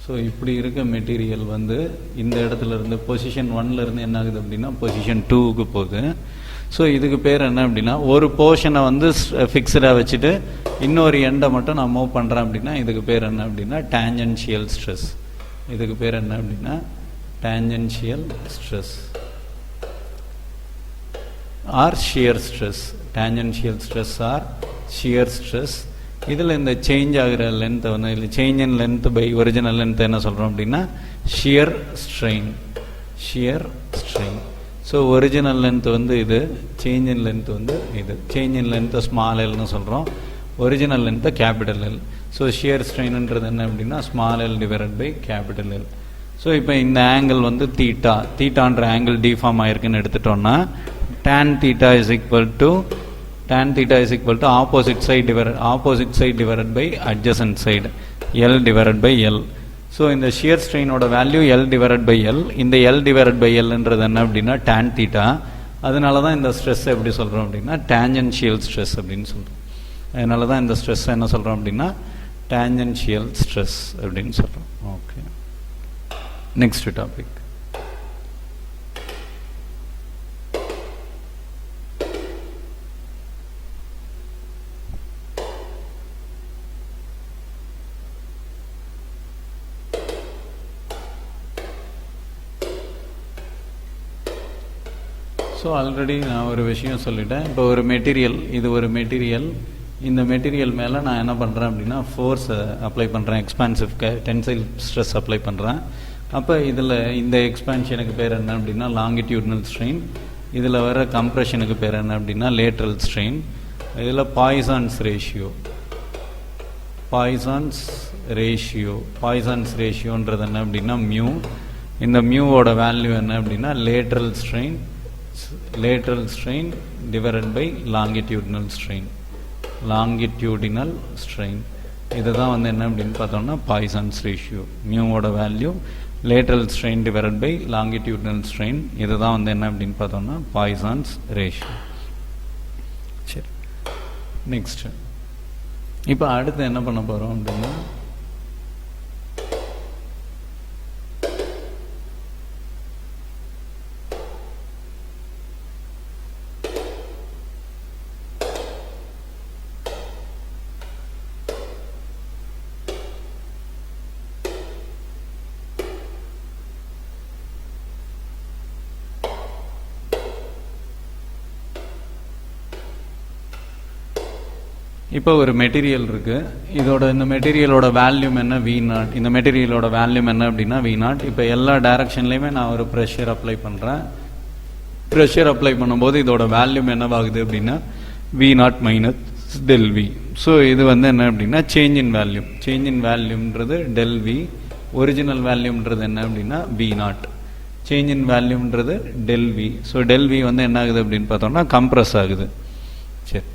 ஸோ இப்படி இருக்க மெட்டீரியல் வந்து இந்த இடத்துல இருந்து பொசிஷன் 1லேருந்து என்ன ஆகுது அப்படின்னா பொசிஷன் 2க்கு போகுது. ஸோ இதுக்கு பேர் என்ன அப்படின்னா ஒரு போர்ஷனை வந்து ஃபிக்ஸ்டாக வச்சுட்டு இன்னொரு எண்டை மட்டும் நான் மூவ் பண்ணுறேன் அப்படின்னா இதுக்கு பேர் என்ன அப்படின்னா டான்ஜென்ஷியல் ஸ்ட்ரெஸ். இதுக்கு பேர் என்ன அப்படின்னா tangential stress or shear stress. Tangential stress or shear stress. இதில் இந்த சேஞ்ச் ஆகிற லென்த்தை வந்து இல்லை change in length by original length என்ன சொல்கிறோம் அப்படின்னா shear strain. So original length வந்து இது, சேஞ்ச் இன் லென்த் வந்து இது. சேஞ்ச் இன் லென்த்தை ஸ்மால் எல்னு சொல்கிறோம், ஒரிஜினல் லென்த்தை கேபிட்டல் எல். ஸோ ஷியர் ஸ்ட்ரெயின்ன்றது என்ன அப்படின்னா small l divided by capital L. So இப்போ இந்த ஆங்கிள் வந்து தீட்டான்ற ஆங்கிள் டிஃபார்ம் ஆயிருக்குன்னு எடுத்துட்டோம்னா tan theta is equal to opposite side divided by adjacent side L divided by L. So இந்த ஷியர் ஸ்ட்ரெயினோட value L divided by L. இந்த L divided by Lன்றது என்ன அப்படின்னா tan theta. அதனால தான் இந்த ஸ்ட்ரெஸ் எப்படி சொல்கிறோம் அப்படின்னா டான்ஜென்ஷியல் ஸ்ட்ரெஸ் அப்படின்னு சொல்கிறோம். அதனால தான் இந்த ஸ்ட்ரெஸ் என்ன சொல்கிறோம் அப்படின்னா டான்ஜென்ஷியல் ஸ்ட்ரெஸ் அப்படின்னு சொல்கிறோம். Okay, next topic. So already நான் ஒரு விஷயம் சொல்லிட்டேன். இப்போ ஒரு மெட்டீரியல், இது ஒரு மெட்டீரியல், இந்த மெட்டீரியல் மேலே நான் என்ன பண்ணுறேன் அப்படின்னா ஃபோர்ஸை அப்ளை பண்ணுறேன், எக்ஸ்பான்சிவ் டென்சைல் ஸ்ட்ரெஸ் அப்ளை பண்ணுறேன். அப்போ இதில் இந்த எக்ஸ்பான்ஷனுக்கு பேர் என்ன அப்படின்னா லாங்கிடியூட்னல் ஸ்ட்ரெயின், இதில் வர கம்ப்ரெஷனுக்கு பேர் என்ன அப்படின்னா லேட்ரல் ஸ்ட்ரெயின். இதில் பாய்சான்ஸ் ரேஷியோன்றது என்ன அப்படின்னா மியூ. இந்த மியூவோட வேல்யூ என்ன அப்படின்னா lateral strain divided by longitudinal strain. இதுதான் வந்து என்ன அப்படின்னு பார்த்தோம்னா பாய்சன்ஸ் ரேஷியோ. மியூவோட value lateral strain divided by longitudinal strain. இதுதான் வந்து என்ன அப்படின்னு பார்த்தோம்னா பாய்சன்ஸ் ரேஷியோ. சரி, நெக்ஸ்ட் இப்போ அடுத்து என்ன பண்ண போகிறோம் அப்படின்னா இப்போ ஒரு மெட்டீரியல் இருக்குது. இந்த மெட்டீரியலோட வேல்யூம் என்ன V0. இந்த மெட்டீரியலோட வேல்யூம் என்ன அப்படின்னா V0. இப்போ எல்லா டைரக்ஷன்லையுமே நான் ஒரு ப்ரெஷர் அப்ளை பண்ணுறேன். ப்ரெஷர் அப்ளை பண்ணும்போது இதோட வேல்யூம் என்னவாகுது அப்படின்னா V0 மைனஸ் ΔV. ஸோ இது வந்து என்ன அப்படின்னா சேஞ்ச் இன் வேல்யூம்ன்றது ΔV. ஒரிஜினல் வேல்யூம்ன்றது என்ன அப்படின்னா V0. Change in வேல்யூம்ன்றது ΔV. So ΔV வந்து என்ன ஆகுது அப்படின்னு பார்த்தோம்னா கம்ப்ரஸ் ஆகுது. சரி,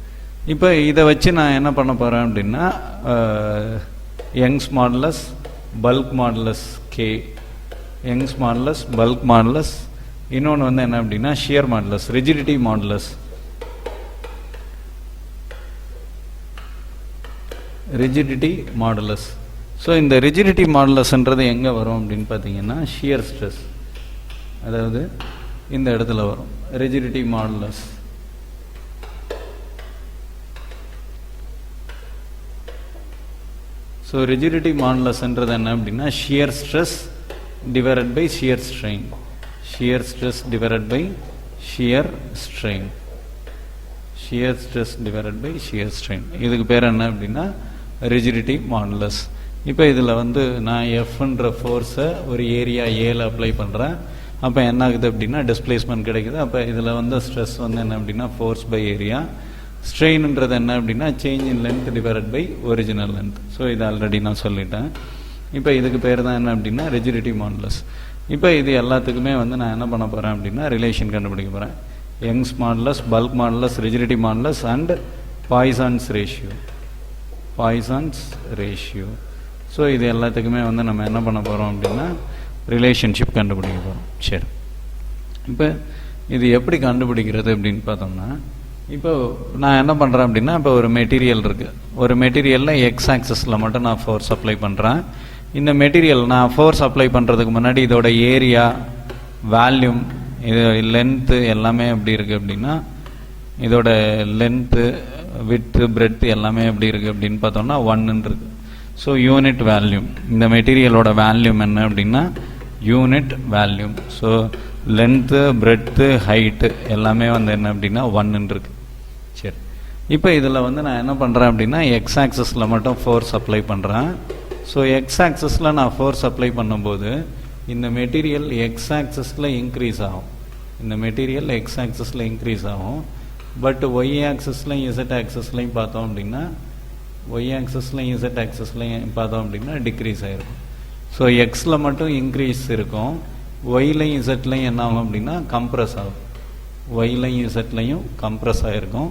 இப்போ இதை வச்சு நான் என்ன பண்ண போகிறேன் அப்படின்னா Young's modulus, bulk modulus K, Young's modulus, bulk modulus, இன்னொன்று வந்து என்ன அப்படின்னா shear modulus, rigidity modulus. So இந்த ரிஜிடிட்டி மாடுலஸ்ன்றது எங்கே வரும் அப்படின்னு பார்த்தீங்கன்னா ஷியர் ஸ்ட்ரெஸ், அதாவது இந்த இடத்துல வரும் ரிஜிடிட்டி மாடுலஸ். ஸோ ரிஜிடிட்டி மாடுலஸ்ன்றது என்ன அப்படின்னா shear stress divided by shear strain. Shear stress divided by shear strain. Shear stress divided by shear strain. இதுக்கு பேர் என்ன அப்படின்னா ரிஜிடிட்டி மாடுலஸ். இப்போ இதில் வந்து நான் எஃப்ன்ற ஃபோர்ஸை ஒரு ஏரியா ஏல அப்ளை பண்ணுறேன். அப்போ என்ன ஆகுது அப்படின்னா டிஸ்பிளேஸ்மெண்ட் கிடைக்குது. அப்போ இதில் வந்து ஸ்ட்ரெஸ் வந்து என்ன அப்படின்னா ஃபோர்ஸ் பை ஏரியா. ஸ்ட்ரெயின்ன்றது என்ன அப்படின்னா change in length divided by original length. So இது ஆல்ரெடி நான் சொல்லிட்டேன். இப்போ இதுக்கு பேர் தான் என்ன அப்படின்னா ரிஜிடிட்டி மாடுலஸ். இப்போ இது எல்லாத்துக்குமே வந்து நான் என்ன பண்ண போகிறேன் அப்படின்னா ரிலேஷன் கண்டுபிடிக்க போகிறேன். Young's modulus, bulk modulus, rigidity modulus and Poisson's ratio. So இது எல்லாத்துக்குமே வந்து நம்ம என்ன பண்ண போகிறோம் அப்படின்னா ரிலேஷன்ஷிப் கண்டுபிடிக்க போகிறோம். சரி, இப்போ இது எப்படி கண்டுபிடிக்கிறது அப்படின்னு பார்த்தோம்னா இப்போ நான் என்ன பண்ணுறேன் அப்படின்னா இப்போ ஒரு மெட்டீரியல் இருக்குது. ஒரு மெட்டீரியலில் எக்ஸ் ஆக்சஸில் மட்டும் நான் ஃபோர்ஸ் அப்ளை பண்ணுறேன். இந்த மெட்டீரியல் நான் ஃபோர்ஸ் அப்ளை பண்ணுறதுக்கு முன்னாடி இதோட ஏரியா, வேல்யூம், இது லென்த்து எல்லாமே எப்படி இருக்குது அப்படின்னா இதோட லென்த்து, விட்த்து, பிரெட்த்து எல்லாமே எப்படி இருக்குது அப்படின்னு பார்த்தோம்னா 1 இருக்குது. ஸோ யூனிட் வேல்யூம், இந்த மெட்டீரியலோட வேல்யூம் என்ன அப்படின்னா unit volume. So length, breadth, height எல்லாமே வந்து என்ன அப்படின்னா 1 இருக்குது. சரி, இப்போ இதில் வந்து நான் என்ன பண்ணுறேன் அப்படின்னா எக்ஸ் ஆக்சஸில் மட்டும் ஃபோர்ஸ் அப்ளை பண்ணுறேன். ஸோ எக்ஸ் ஆக்சஸில் நான் ஃபோர்ஸ் அப்ளை பண்ணும்போது இந்த மெட்டீரியல் எக்ஸ் ஆக்சஸில் இன்க்ரீஸ் ஆகும். பட் ஒய் ஆக்சஸ்லையும் இசட் ஆக்சஸ்லையும் பார்த்தோம் அப்படின்னா டிக்ரீஸ் ஆகிருக்கும். ஸோ எக்ஸில் மட்டும் இன்க்ரீஸ் இருக்கும், ஒய்லையும் இசட்லையும் என்ன ஆகும் அப்படின்னா கம்ப்ரஸ் ஆகும். ஒய்லையும் இசட்லையும் கம்ப்ரஸ் ஆகிருக்கும்.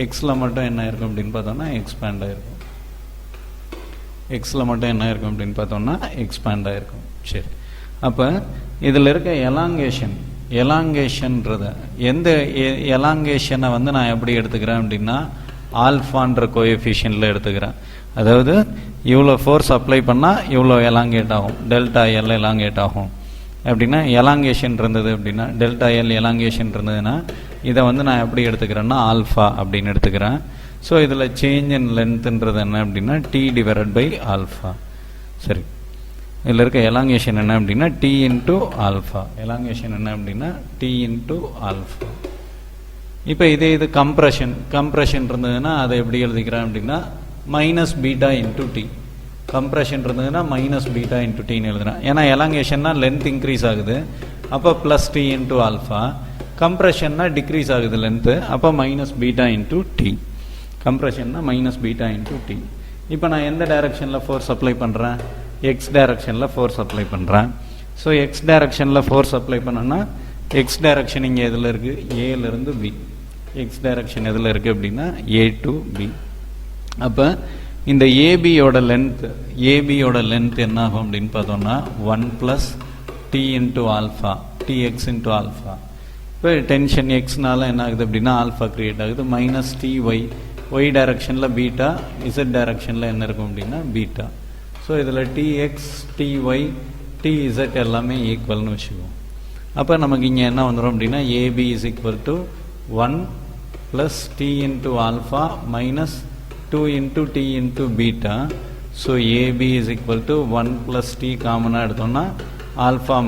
எக்ஸில் மட்டும் என்ன இருக்கும் அப்படின்னு பார்த்தோம்னா எக்ஸ்பேண்ட் ஆகிருக்கும். சரி, அப்போ இதில் இருக்க எலாங்கேஷன்றத எந்த எலாங்கேஷனை வந்து நான் எப்படி எடுத்துக்கிறேன் அப்படின்னா ஆல்ஃபான்ற கோஎஃபிஷியன்ட்டில் எடுத்துக்கிறேன். அதாவது இவ்வளோ ஃபோர்ஸ் அப்ளை பண்ணால் இவ்வளோ எலாங்கேட் ஆகும், டெல்டா எல் எலாங்கேட் ஆகும் அப்படின்னா எலாங்கேஷன் இருந்தது அப்படின்னா டெல்டா எல் எலாங்கேஷன் இருந்ததுன்னா இதை வந்து நான் எப்படி எடுத்துக்கிறேன்னா ஆல்ஃபா அப்படின்னு எடுத்துக்கிறேன். ஸோ இதில் சேஞ்ச் இன் லென்த்துன்றது என்ன அப்படின்னா டி டிவைடட் பை ஆல்ஃபா. சரி, இதில் இருக்க எலாங்கேஷன் என்ன அப்படின்னா டி இன்ட்டு ஆல்ஃபா. இப்போ இது கம்ப்ரெஷன் இருந்ததுன்னா அதை எப்படி எழுதிக்கிறேன் அப்படின்னா minus beta into T. Compression இருந்ததுன்னா மைனஸ் பீட்டா இன்ட்டு டின்னு எழுதுறேன். ஏன்னா எலாங்கேஷன்னா லென்த் இன்க்ரீஸ் ஆகுது, அப்போ ப்ளஸ் டி இன்ட்டு ஆல்ஃபா. கம்ப்ரெஷன்னா டிக்ரீஸ் ஆகுது லென்த்து, அப்போ மைனஸ் பீட்டா இன்ட்டு டி. கம்ப்ரெஷன்னா மைனஸ் பீட்டா இன்ட்டு டி. இப்போ நான் எந்த டைரக்ஷனில் ஃபோர்ஸ் அப்ளை பண்ணுறேன்? எக்ஸ் டைரக்ஷனில் ஃபோர்ஸ் அப்ளை பண்ணுறேன். ஸோ எக்ஸ் டைரக்ஷனில் ஃபோர்ஸ் அப்ளை பண்ணோன்னா எக்ஸ் டைரக்ஷன் இங்கே எதில் இருக்குது, ஏலேருந்து பி. எக்ஸ் டைரக்ஷன் எதில் இருக்குது அப்படின்னா ஏ டு பி. அப்போ இந்த ஏபியோட லென்த் என்ன ஆகும் அப்படின்னு பார்த்தோம்னா 1 + t × ஆல்ஃபா, tx × ஆல்ஃபா. இப்போ டென்ஷன் எக்ஸ்னால என்ன ஆகுது அப்படின்னா ஆல்ஃபா கிரியேட் ஆகுது. -ty, ஒய் டைரக்ஷனில் பீட்டா, இசட் டைரக்ஷனில் என்ன இருக்கும் அப்படின்னா பீட்டா. ஸோ இதில் tx, ty, tz எல்லாமே ஈக்குவல்னு வச்சுக்குவோம். அப்போ நமக்கு இங்கே என்ன வந்துடும் அப்படின்னா AB = 1 + t × alpha - 2 × t × beta. So AB = 1 + t காமனாக எடுத்தோம்னா ஆல்ஃபா -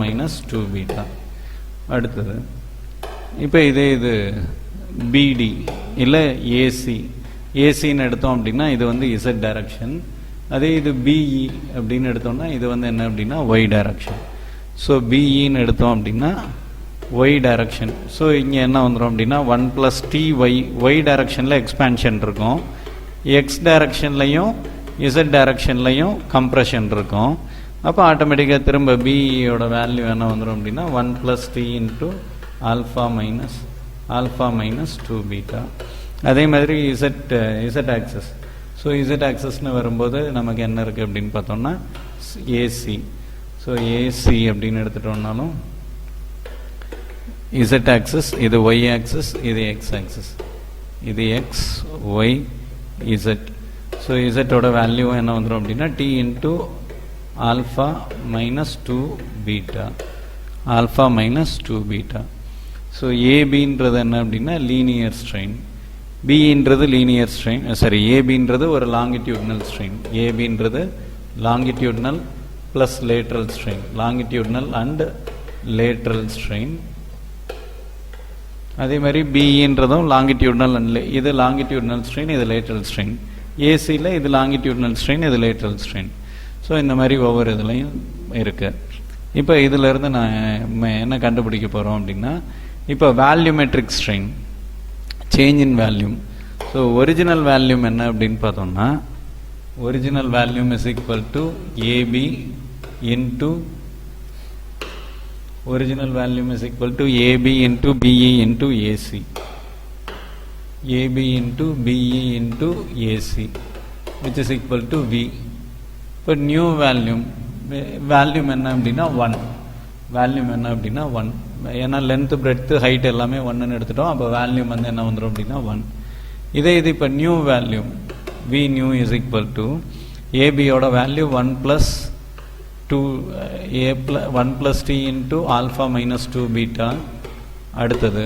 2 பீட்டா. அடுத்தது இப்போ இது பிடி இல்லை ஏசின்னு எடுத்தோம் அப்படின்னா இது வந்து இசட் டைரக்ஷன். அதே இது பிஇ அப்படின்னு எடுத்தோம்னா இது வந்து என்ன அப்படின்னா ஒய் டைரக்ஷன். ஸோ பிஇன்னு எடுத்தோம் அப்படின்னா ஒய் டைரக்ஷன். ஸோ இங்கே என்ன வந்துடும் அப்படின்னா 1 + ty, ஒய் டைரக்ஷனில் எக்ஸ்பேன்ஷன் இருக்கும், எக்ஸ் டைரக்ஷன்லையும் இசட் டைரக்ஷன்லையும் கம்ப்ரெஷன் இருக்கும். அப்போ ஆட்டோமேட்டிக்காக திரும்ப பிஇயோட வேல்யூ என்ன வந்துடும் அப்படின்னா 1 + t × ஆல்ஃபா - 2 பீட்டா. அதே மாதிரி இசட் ஆக்சஸ். ஸோ இசட் ஆக்சஸ்னு வரும்போது நமக்கு என்ன இருக்குது அப்படின்னு பார்த்தோம்னா ஏசி. ஸோ ஏசி அப்படின்னு எடுத்துட்டோம்னாலும் இசட் ஆக்சஸ், இது ஒய் ஆக்சஸ், இது எக்ஸ் ஆக்சஸ், இது எக்ஸ், ஒய், இசட். ஸோ இசட்டோட வேல்யூ என்ன வந்துடும் அப்படின்னா t × alpha - 2 beta, alpha - 2 beta. So ஏபின்றது என்ன அப்படின்னா லீனியர் ஸ்ட்ரெயின், பின்றது லீனியர் ஸ்ட்ரெயின், ஏபின்றது ஒரு லாங்கிடியூட்னல் ஸ்ட்ரெயின். ஏபின்றது longitudinal plus lateral strain, longitudinal and lateral strain. அதே மாதிரி பிஇன்றதும் லாங்கிடியூட்னல் அண்ட் இது லாங்கிடியூட்னல் ஸ்ட்ரெயின், இது லேட்ரல் ஸ்ட்ரெயின். ஏசியில் இது லாங்கிடியூட்னல் ஸ்ட்ரெயின், இது லேட்ரல் ஸ்ட்ரெயின். ஸோ இந்த மாதிரி ஒவ்வொரு இதுலையும் இருக்குது. இப்போ இதிலேருந்து நான் என்ன கண்டுபிடிக்க போகிறோம் அப்படின்னா இப்போ வேல்யூமெட்ரிக் ஸ்ட்ரெயின், சேஞ்ச் இன் வேல்யூம். ஸோ ஒரிஜினல் வேல்யூம் என்ன அப்படின்னு பார்த்தோம்னா original volume is equal to AB into original volume is equal to AB into BE into AC, AB into BE into AC which is equal to V. இப்போ new volume என்ன அப்படின்னா 1, வேல்யூம் என்ன அப்படின்னா 1. ஏன்னா லென்த்து பிரெட்த்து ஹைட் எல்லாமே 1ன்னு எடுத்துட்டோம். அப்போ வேல்யூம் வந்து என்ன வந்துடும் அப்படின்னா 1. இது இப்போ new volume V new is equal to ஏபியோட வேல்யூ 1 + t × ஆல்ஃபா - 2 பீட்டா. அடுத்தது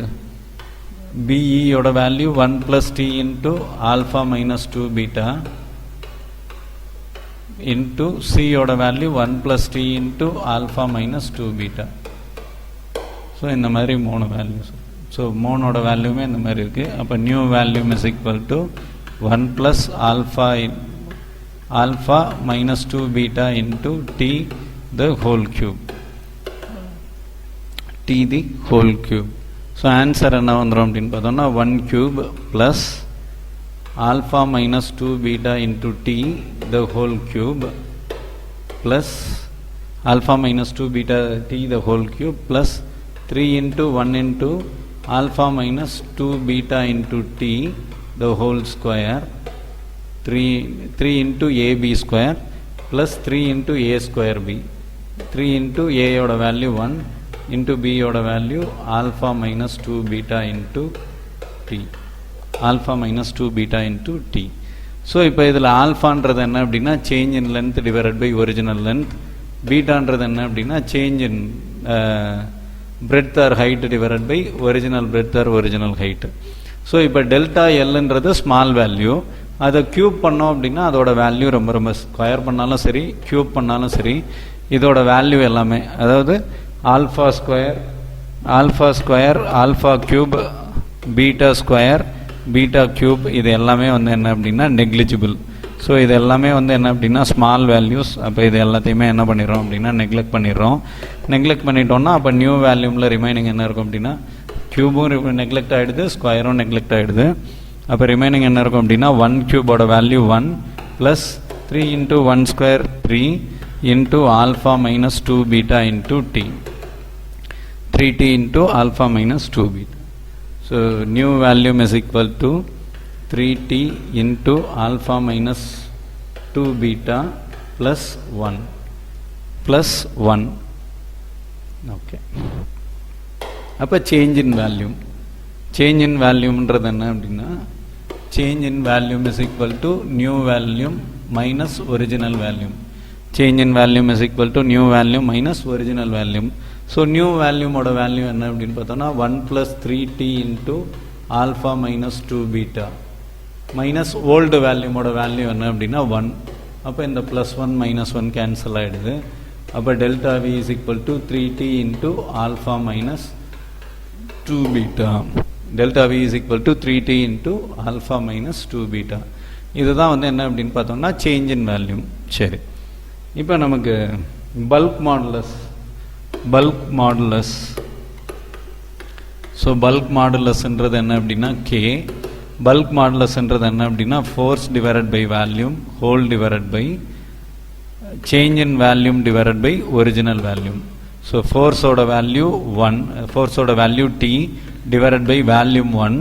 பிஇயோட value 1 + t × alpha - 2 beta into சியோட value 1 + t × alpha - 2 beta. So இந்த மாதிரி 3 வேல்யூஸ். ஸோ 3ஓட வேல்யூமே இந்த மாதிரி இருக்குது. அப்போ நியூ வேல்யூம் is equal to 1 + alpha - 2 beta into t the whole cube, t the whole cube. So answer என்ன வந்துடும் அப்படின்னு பார்த்தோம்னா 1³ + alpha - 2 beta into t the whole cube plus alpha - 2 beta t the whole cube plus 3 × 1 × alpha - 2 beta into t the whole square, 3 × ab square plus 3 × a square b. 3 × a யோட value 1 × b யோட value alpha - 2 beta into t, alpha - 2 beta into t. So இப்போ இதில் ஆல்ஃபான்றது என்ன அப்படின்னா change in length divided by original length, பீட்டான்றது என்ன அப்படின்னா change in breadth or height divided by original breadth or original height. So இப்போ டெல்டா எல்ன்றது ஸ்மால் வேல்யூ, அதை க்யூப் பண்ணோம் அப்படின்னா அதோட வேல்யூ ரொம்ப ஸ்கொயர் பண்ணாலும் சரி க்யூப் பண்ணாலும் சரி இதோட வேல்யூ எல்லாமே, அதாவது alpha square, alpha cube, beta square, beta cube, இது எல்லாமே வந்து என்ன அப்படின்னா நெக்லிஜிபிள். ஸோ இது எல்லாமே வந்து என்ன அப்படின்னா ஸ்மால் வேல்யூஸ். அப்போ இது எல்லாத்தையுமே என்ன பண்ணிடுறோம் அப்படின்னா நெக்லெக்ட் பண்ணிட்டோம்னா அப்போ நியூ வேல்யூமில் ரிமைனிங் என்ன இருக்கும் அப்படின்னா க்யூபும் நெக்லெக்ட் ஆகிடுது, ஸ்கொயரும் நெக்லெக்ட் ஆகிடுது. அப்போ ரிமைனிங் என்ன இருக்கும் அப்படின்னா 1³ value 1 plus 3 × 1² 3 into alpha minus 2 beta into t. 3t into alpha minus 2 beta. So new volume is equal to 3t into alpha minus 2 beta plus 1 plus 1. Okay. அப்போ change in volume. Change in volume ன்றது என்ன அப்படின்னா change in volume is equal to new volume minus original volume. Change in volume is equal to new volume minus original volume. So new volume ஓட value என்ன அப்படின்னு பார்த்தோம்னா 1 plus 3t into alpha minus 2 beta minus old volume ஓட value என்ன அப்படின்னா 1. அப்போ இந்த plus 1 minus 1 cancel ஆகிடுது. அப்போ delta v is equal to 3t into alpha minus 2 beta. Delta v is equal to 3t into alpha minus 2 beta. இதுதான் வந்து என்ன அப்படின்னு பார்த்தோம்னா சேஞ்ச் இன் வேல்யூம். சரி, இப்போ நமக்கு பல்க் மாடுலஸ் ஸோ பல்க் மாடுலஸ்ன்றது என்ன அப்படின்னா கே. பல்க் மாடுலஸ்ன்றது என்ன அப்படின்னா force divided by volume whole divided by change in volume divided by original volume. So ஃபோர்ஸோட வேல்யூ 1, ஃபோர்ஸோட value T divided by volume 1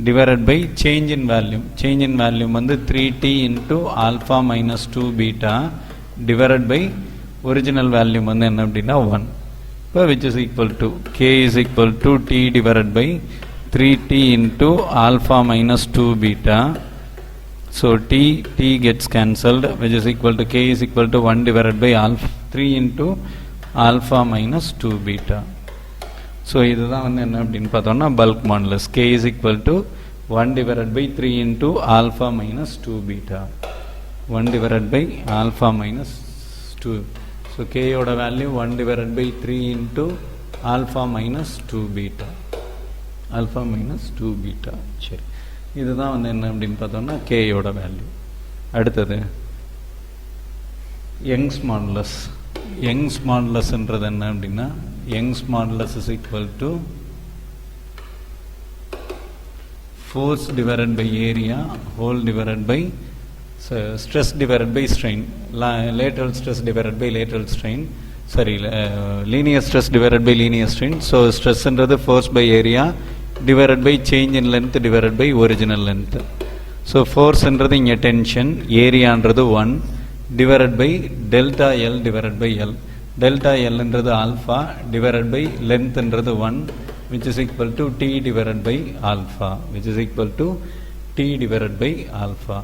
divided by change in volume. Change in volume வந்து 3t into alpha minus 2 beta divided by original volume வந்து என்ன அப்படின்னா 1. இப்போ which is equal to k is equal to t divided by 3t into alpha minus 2 beta. So t gets cancelled, which is equal to k is equal to 1 divided by 3 into alpha minus 2 beta. So இதுதான் வந்து என்ன அப்படின்னு பார்த்தோம்னா bulk modulus. K is equal to 1 divided by 3 into alpha minus 2 beta. 1 divided by alpha minus 2. So கேயோட value 1 divided by 3 into alpha minus 2 beta. Alpha minus 2 beta. சரி, இதுதான் வந்து என்ன அப்படின்னு பார்த்தோம்னா கேயோட வேல்யூ. அடுத்தது யங்ஸ் மாடுலஸ். யங்ஸ் மாடுலஸ்ன்றது என்ன அப்படின்னா Young's modulus is equal to force divided by area whole divided by stress divided by strain. Lateral stress divided by lateral strain. Sorry, linear stress divided by linear strain. So stress என்றது force by area divided by change in length divided by original length. So force என்றது இங்கே tension, area என்றது 1 divided by delta L divided by L. delta L என்றது alpha divided by length என்றது 1 which is equal to t divided by alpha, which is equal to t divided by alpha.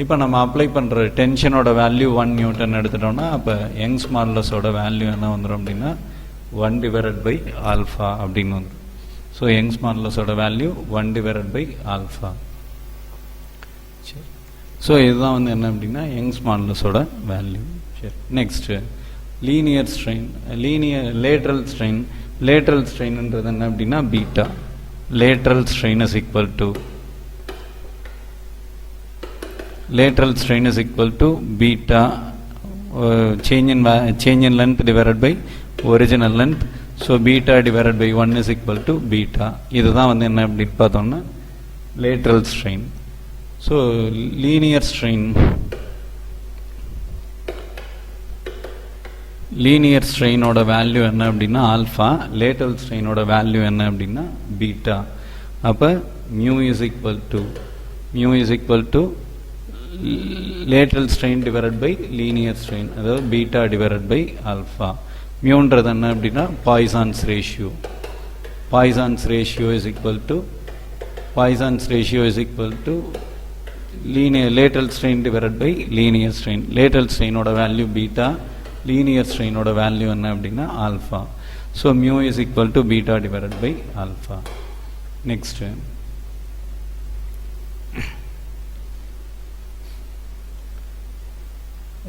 இப்போ நம்ம apply பண்ணுற டென்ஷனோட value 1 Newton எடுத்துட்டோம்னா அப்போ Young's மாடுலஸோட value என்ன வந்துடும் அப்படின்னா 1 டிவைடட் பை ஆல்ஃபா அப்படின்னு வந்துடும். ஸோ யங்ஸ் மாடுலஸோட வேல்யூ 1 டிவைடட் பை ஆல்ஃபா. சரி, ஸோ இதுதான் வந்து என்ன அப்படின்னா யங்ஸ் மாடுலஸோட வேல்யூ. சரி, நெக்ஸ்ட்டு லீனியர் ஸ்ட்ரெயின். லேட்ரல் ஸ்ட்ரெயின்ன்றது என்ன அப்படின்னா beta. Lateral strain is equal to beta change in length divided by original length. So beta divided by 1 is equal to beta. இதுதான் வந்து என்ன அப்படின்னு பார்த்தோம்னா lateral strain. So linear strain ஓட value என்ன அப்படின்னா ஆல்ஃபா. லேட்ரல் ஸ்ட்ரெயினோட வேல்யூ என்ன அப்படின்னா பீட்டா. அப்போ mu is equal to lateral strain divided by linear strain, அதாவது beta divided by alpha. மியூன்றது என்ன அப்படின்னா Poisson's ratio. Poisson's ratio is equal to lateral strain divided by linear strain. lateral strain ஓட value beta, linear strain ஓட value என்ன அப்படின்னா alpha. So mu is equal to beta divided by alpha. Next,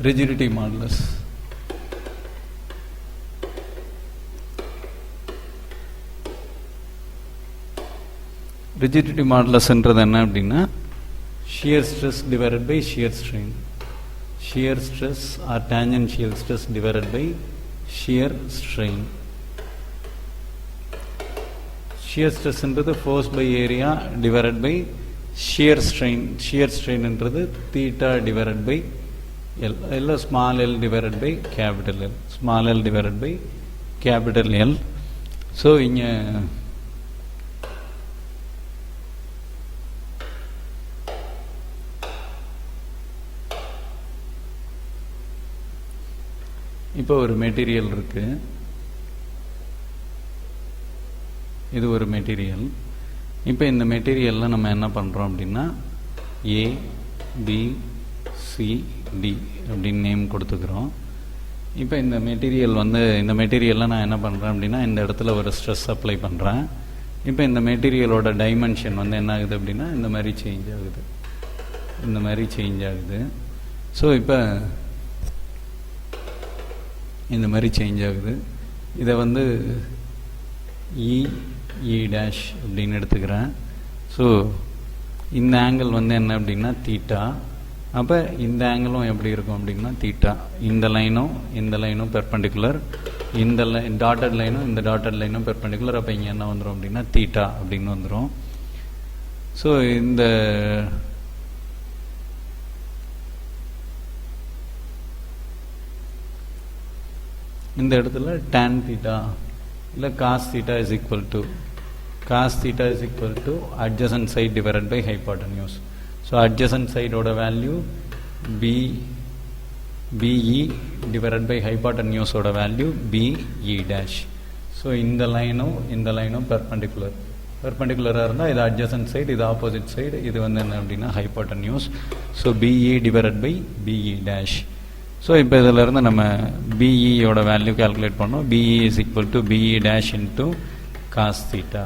rigidity modulus. Rigidity modulus என்றது என்ன அப்படின்னா shear stress divided by shear strain. Shear stress or tangential stress divided by shear strain. Shear stress என்றது force by area divided by shear strain. Shear strain என்றது theta divided by L இல்லை small l divided by capital L, small l divided by capital L. So இங்கே இப்போ ஒரு material இருக்கு, இது ஒரு material. இப்போ இந்த மெட்டீரியலில் நம்ம என்ன பண்ணுறோம் அப்படின்னா ஏ பி சி டி அப்படின்னு நேம் கொடுத்துக்கிறோம். இப்போ இந்த மெட்டீரியல் இந்த மெட்டீரியலில் நான் என்ன பண்ணுறேன் அப்படின்னா இந்த இடத்துல ஒரு ஸ்ட்ரெஸ் அப்ளை பண்ணுறேன். இப்போ இந்த மெட்டீரியலோட டைமென்ஷன் என்ன ஆகுது அப்படின்னா இந்த மாதிரி சேஞ்ச் ஆகுது, இந்த மாதிரி சேஞ்ச் ஆகுது. ஸோ இப்போ இந்த மாதிரி சேஞ்ச் ஆகுது. இதை இ டேஷ் அப்படின்னு எடுத்துக்கிறேன். ஸோ இந்த ஆங்கிள் என்ன அப்படின்னா தீட்டா. அப்போ இந்த ஆங்கிளும் எப்படி இருக்கும் அப்படின்னா தீட்டா. இந்த லைனும் பெர்பெண்டிகுலர், இந்த டாட்டட் லைனும் இந்த டாட்டட் லைனும் பெர்பெண்டிகுலர். அப்போ இங்கே என்ன வந்துடும் அப்படின்னா தீட்டா அப்படின்னு வந்துடும். ஸோ இந்த இடத்துல tan theta இல்லை cos theta is equal to adjacent side divided by hypotenuse. So adjacent side oda value BE divided by hypotenuse oda value BE dash. So இந்த லைனும் perpendicular இருந்தால் இது adjacent side, இது opposite side, இது என்ன அப்படின்னா hypotenuse. So BE divided by BE dash. So இப்போ இதிலேருந்து நம்ம பிஇயோட வேல்யூ கால்குலேட் பண்ணோம். BE is equal to BE dash into cos theta.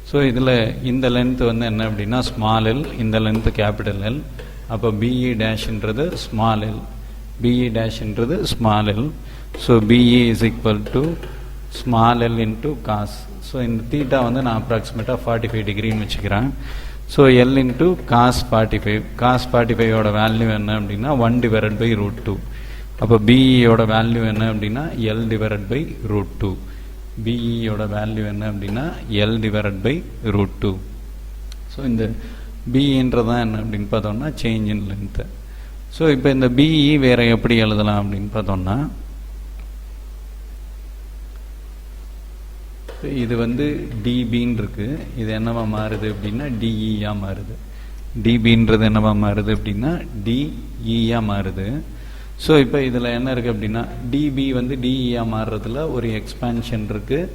So இதில் இந்த லென்த்து என்ன அப்படின்னா ஸ்மால் எல், இந்த லென்த்து கேபிட்டல் எல். அப்போ பிஇ டேஷ்ன்றது ஸ்மால் எல், பிஇ டேஷ்ன்றது small L. So BE is equal to small L into cos. So இந்த theta நான் அப்ராக்சிமேட்டாக 45 டிகிரின்னு வச்சுக்கிறேன். So L into cos 45. Cos 45ஓட வேல்யூ என்ன அப்படின்னா 1 டிவைடட் பை √2. அப்போ பிஇயோட வேல்யூ என்ன அப்படின்னா எல் டிவைடட் பை √2. பிஇயோட வேல்யூ என்ன அப்படின்னா எல் டிவைடட் பை √2. ஸோ இந்த பிஇன்றதான் என்ன அப்படின்னு பார்த்தோம்னா சேஞ்ச் இன் லென்த்து. ஸோ இப்போ இந்த பிஇ வேறு எப்படி எழுதலாம் அப்படின்னு பார்த்தோம்னா இது டிபின்னு இருக்கு, இது என்னவா மாறுது அப்படின்னா டிஇயா மாறுது. டிபின்றது என்னவா மாறுது அப்படின்னா டிஇயா மாறுது. ஸோ இப்போ இதில் என்ன இருக்குது அப்படின்னா டிபி டிஇயா மாறுறதுல ஒரு எக்ஸ்பான்ஷன் இருக்குது,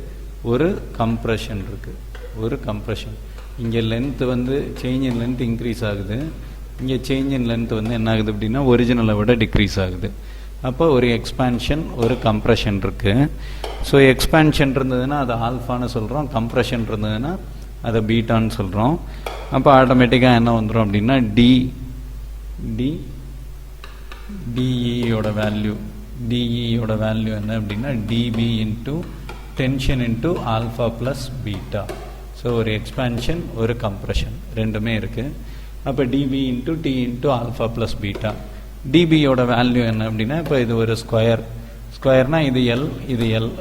ஒரு கம்ப்ரெஷன் இருக்குது. ஒரு கம்ப்ரெஷன் இங்கே length change in length increase ஆகுது, இங்கே சேஞ்ச் இன் லென்த் என்ன ஆகுது அப்படின்னா ஒரிஜினலை விட டிக்ரீஸ் ஆகுது. அப்போ ஒரு எக்ஸ்பான்ஷன் ஒரு கம்ப்ரெஷன் இருக்குது. ஸோ எக்ஸ்பான்ஷன் இருந்ததுன்னா அது ஆல்ஃபான்னு சொல்கிறோம், கம்ப்ரெஷன் இருந்ததுன்னா அதை பீட்டான்னு சொல்கிறோம். அப்போ ஆட்டோமேட்டிக்காக என்ன வந்துடும் அப்படின்னா டிஇயோட வேல்யூ என்ன அப்படின்னா DP into tension into alpha plus beta. So ஒரு எக்ஸ்பான்ஷன் ஒரு கம்ப்ரெஷன் ரெண்டுமே இருக்குது. அப்போ DP into D into alpha plus beta. டிபியோட வேல்யூ என்ன அப்படின்னா இப்போ இது ஒரு ஸ்கொயர்னால் இது எல்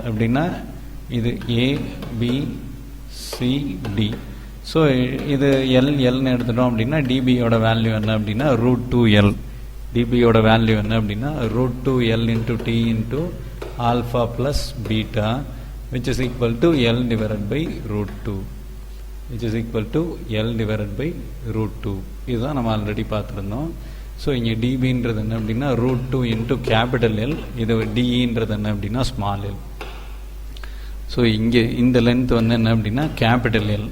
அப்படின்னா இது ABCD. ஸோ இது எல்னு எடுத்துட்டோம் அப்படின்னா டிபியோட வேல்யூ என்ன அப்படின்னா √2L. டிபியோட வேல்யூ என்ன அப்படின்னா √2L into D into alpha plus beta which is equal to l divided by √2. இதுதான் நம்ம ஆல்ரெடி பார்த்துருந்தோம். ஸோ இங்கே டிபின்றது என்ன அப்படின்னா √2 இன்ட்டு கேபிட்டல் எல், இது டிஇன்றது என்ன அப்படின்னா ஸ்மால் எல். ஸோ இங்கே இந்த லென்த் என்ன அப்படின்னா கேபிட்டல் எல்,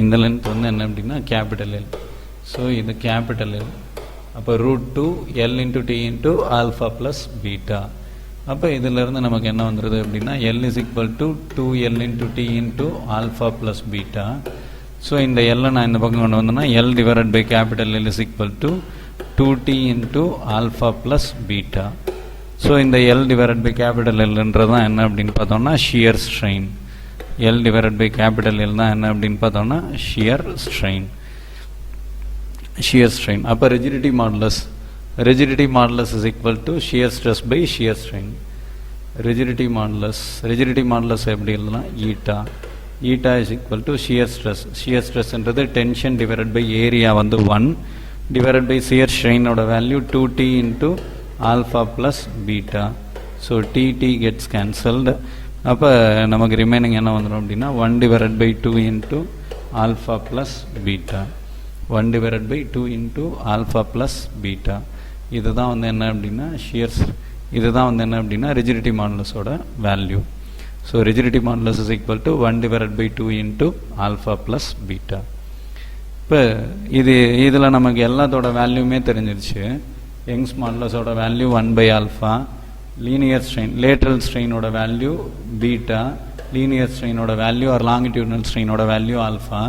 இந்த லென்த் என்ன அப்படின்னா கேபிட்டல் எல். ஸோ இது கேபிட்டல் எல். அப்போ √2L into D into alpha plus beta. அப்போ இதிலேருந்து நமக்கு என்ன வந்துடுது அப்படின்னா l is equal to 2L into D into alpha plus beta. So இந்த எல்லை நான் இந்த பக்கம் கொண்டு வந்தேன்னா l divided by capital L is equal to 2t into alpha plus beta. So இந்த எல் டிவைடட் பை கேபிட்டல் எல்ன்றதான் என்ன அப்படின்னு பார்த்தோம்னா shear strain. L divided by capital L தான் என்ன அப்படின்னு பார்த்தோம்னா ஷியர் ஸ்ட்ரெயின். அப்போ rigidity modulus is equal to shear stress by shear strain. Rigidity modulus எப்படி எழுதலாம் eta is equal to shear ஸ்ட்ரெஸ்ன்றது tension divided by area 1 divided by shear ஸ்ட்ரெயினோட value 2t into alpha plus beta. So t gets cancelled. அப்போ நமக்கு remaining என்ன வந்துடும் அப்படின்னா 1 divided by 2 into alpha plus beta. 1 divided by 2 into alpha plus beta. இதுதான் வந்து என்ன அப்படின்னா ஷியர்ஸ், இதுதான் வந்து என்ன அப்படின்னா ரிஜிடிட்டி மாடுலஸோட value. So rigidity modulus is equal to 1 divided by 2 into alpha plus beta. இப்போ இதில் நமக்கு எல்லாத்தோட வேல்யூமே தெரிஞ்சிருச்சு. யங்ஸ் மாடுலஸோட value 1 by alpha, linear strain lateral ஸ்ட்ரெயினோட வேல்யூ பீட்டா, லீனியர் ஸ்ட்ரெயினோட வேல்யூ ஆர் லாங்கிடியூடனல் ஸ்ட்ரெயினோட value alpha.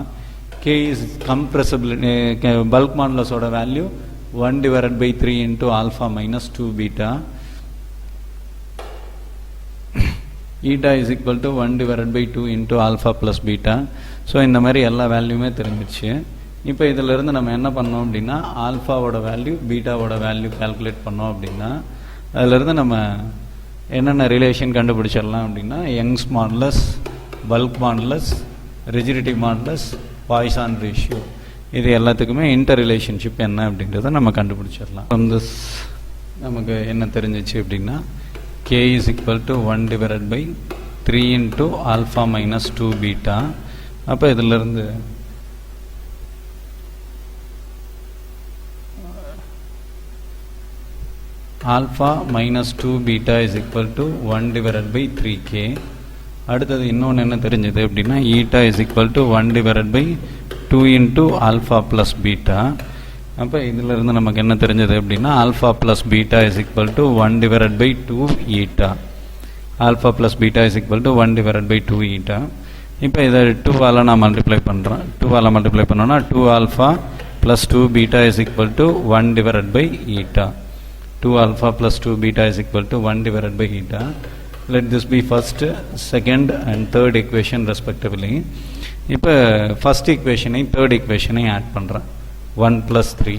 K is compressibility bulk மாடுலஸோட value 1 divided by 3 into alpha minus 2 beta. Eta is equal to 1 divided by 2 into alpha plus beta. So இந்த மாதிரி எல்லா வேல்யூமே தெரிஞ்சிச்சு. இப்போ இதிலிருந்து நம்ம என்ன பண்ணோம் அப்படின்னா ஆல்ஃபாவோட வேல்யூ பீட்டாவோட வேல்யூ கால்குலேட் பண்ணோம் அப்படின்னா அதிலிருந்து நம்ம என்னென்ன ரிலேஷன் கண்டுபிடிச்சிடலாம் அப்படின்னா Young's modulus, bulk modulus, rigidity modulus, Poisson ratio, இது எல்லாத்துக்குமே இன்டர் ரிலேஷன்ஷிப் என்ன அப்படின்றத நம்ம கண்டுபிடிச்சிடலாம். நமக்கு என்ன தெரிஞ்சிச்சு அப்படின்னா k is equal to 1 divided by 3 into alpha minus 2 beta. அப்போ இதிலிருந்து alpha minus 2 beta is equal to 1 divided by 3k. அடுத்தது இன்னொன்று என்ன தெரிஞ்சது அப்படின்னா eta is equal to 1 divided by 2 into alpha plus beta. அப்போ இதிலிருந்து நமக்கு என்ன தெரிஞ்சது அப்படின்னா alpha plus beta is equal to 1 divided by 2 eta. alpha plus beta is equal to 1 divided by 2 eta. இப்போ இதை 2ஆல் நான் மல்டிப்ளை பண்ணுறேன். 2ஆல் மல்டிப்ளை பண்ணோன்னா 2 alpha plus 2 beta is equal to 1 divided by eta. 2 alpha plus 2 beta is equal to 1 divided by eta. Let this be first, second and third equation respectively. இப்போ first equation third equation add பண்ணுறேன். 1 plus 3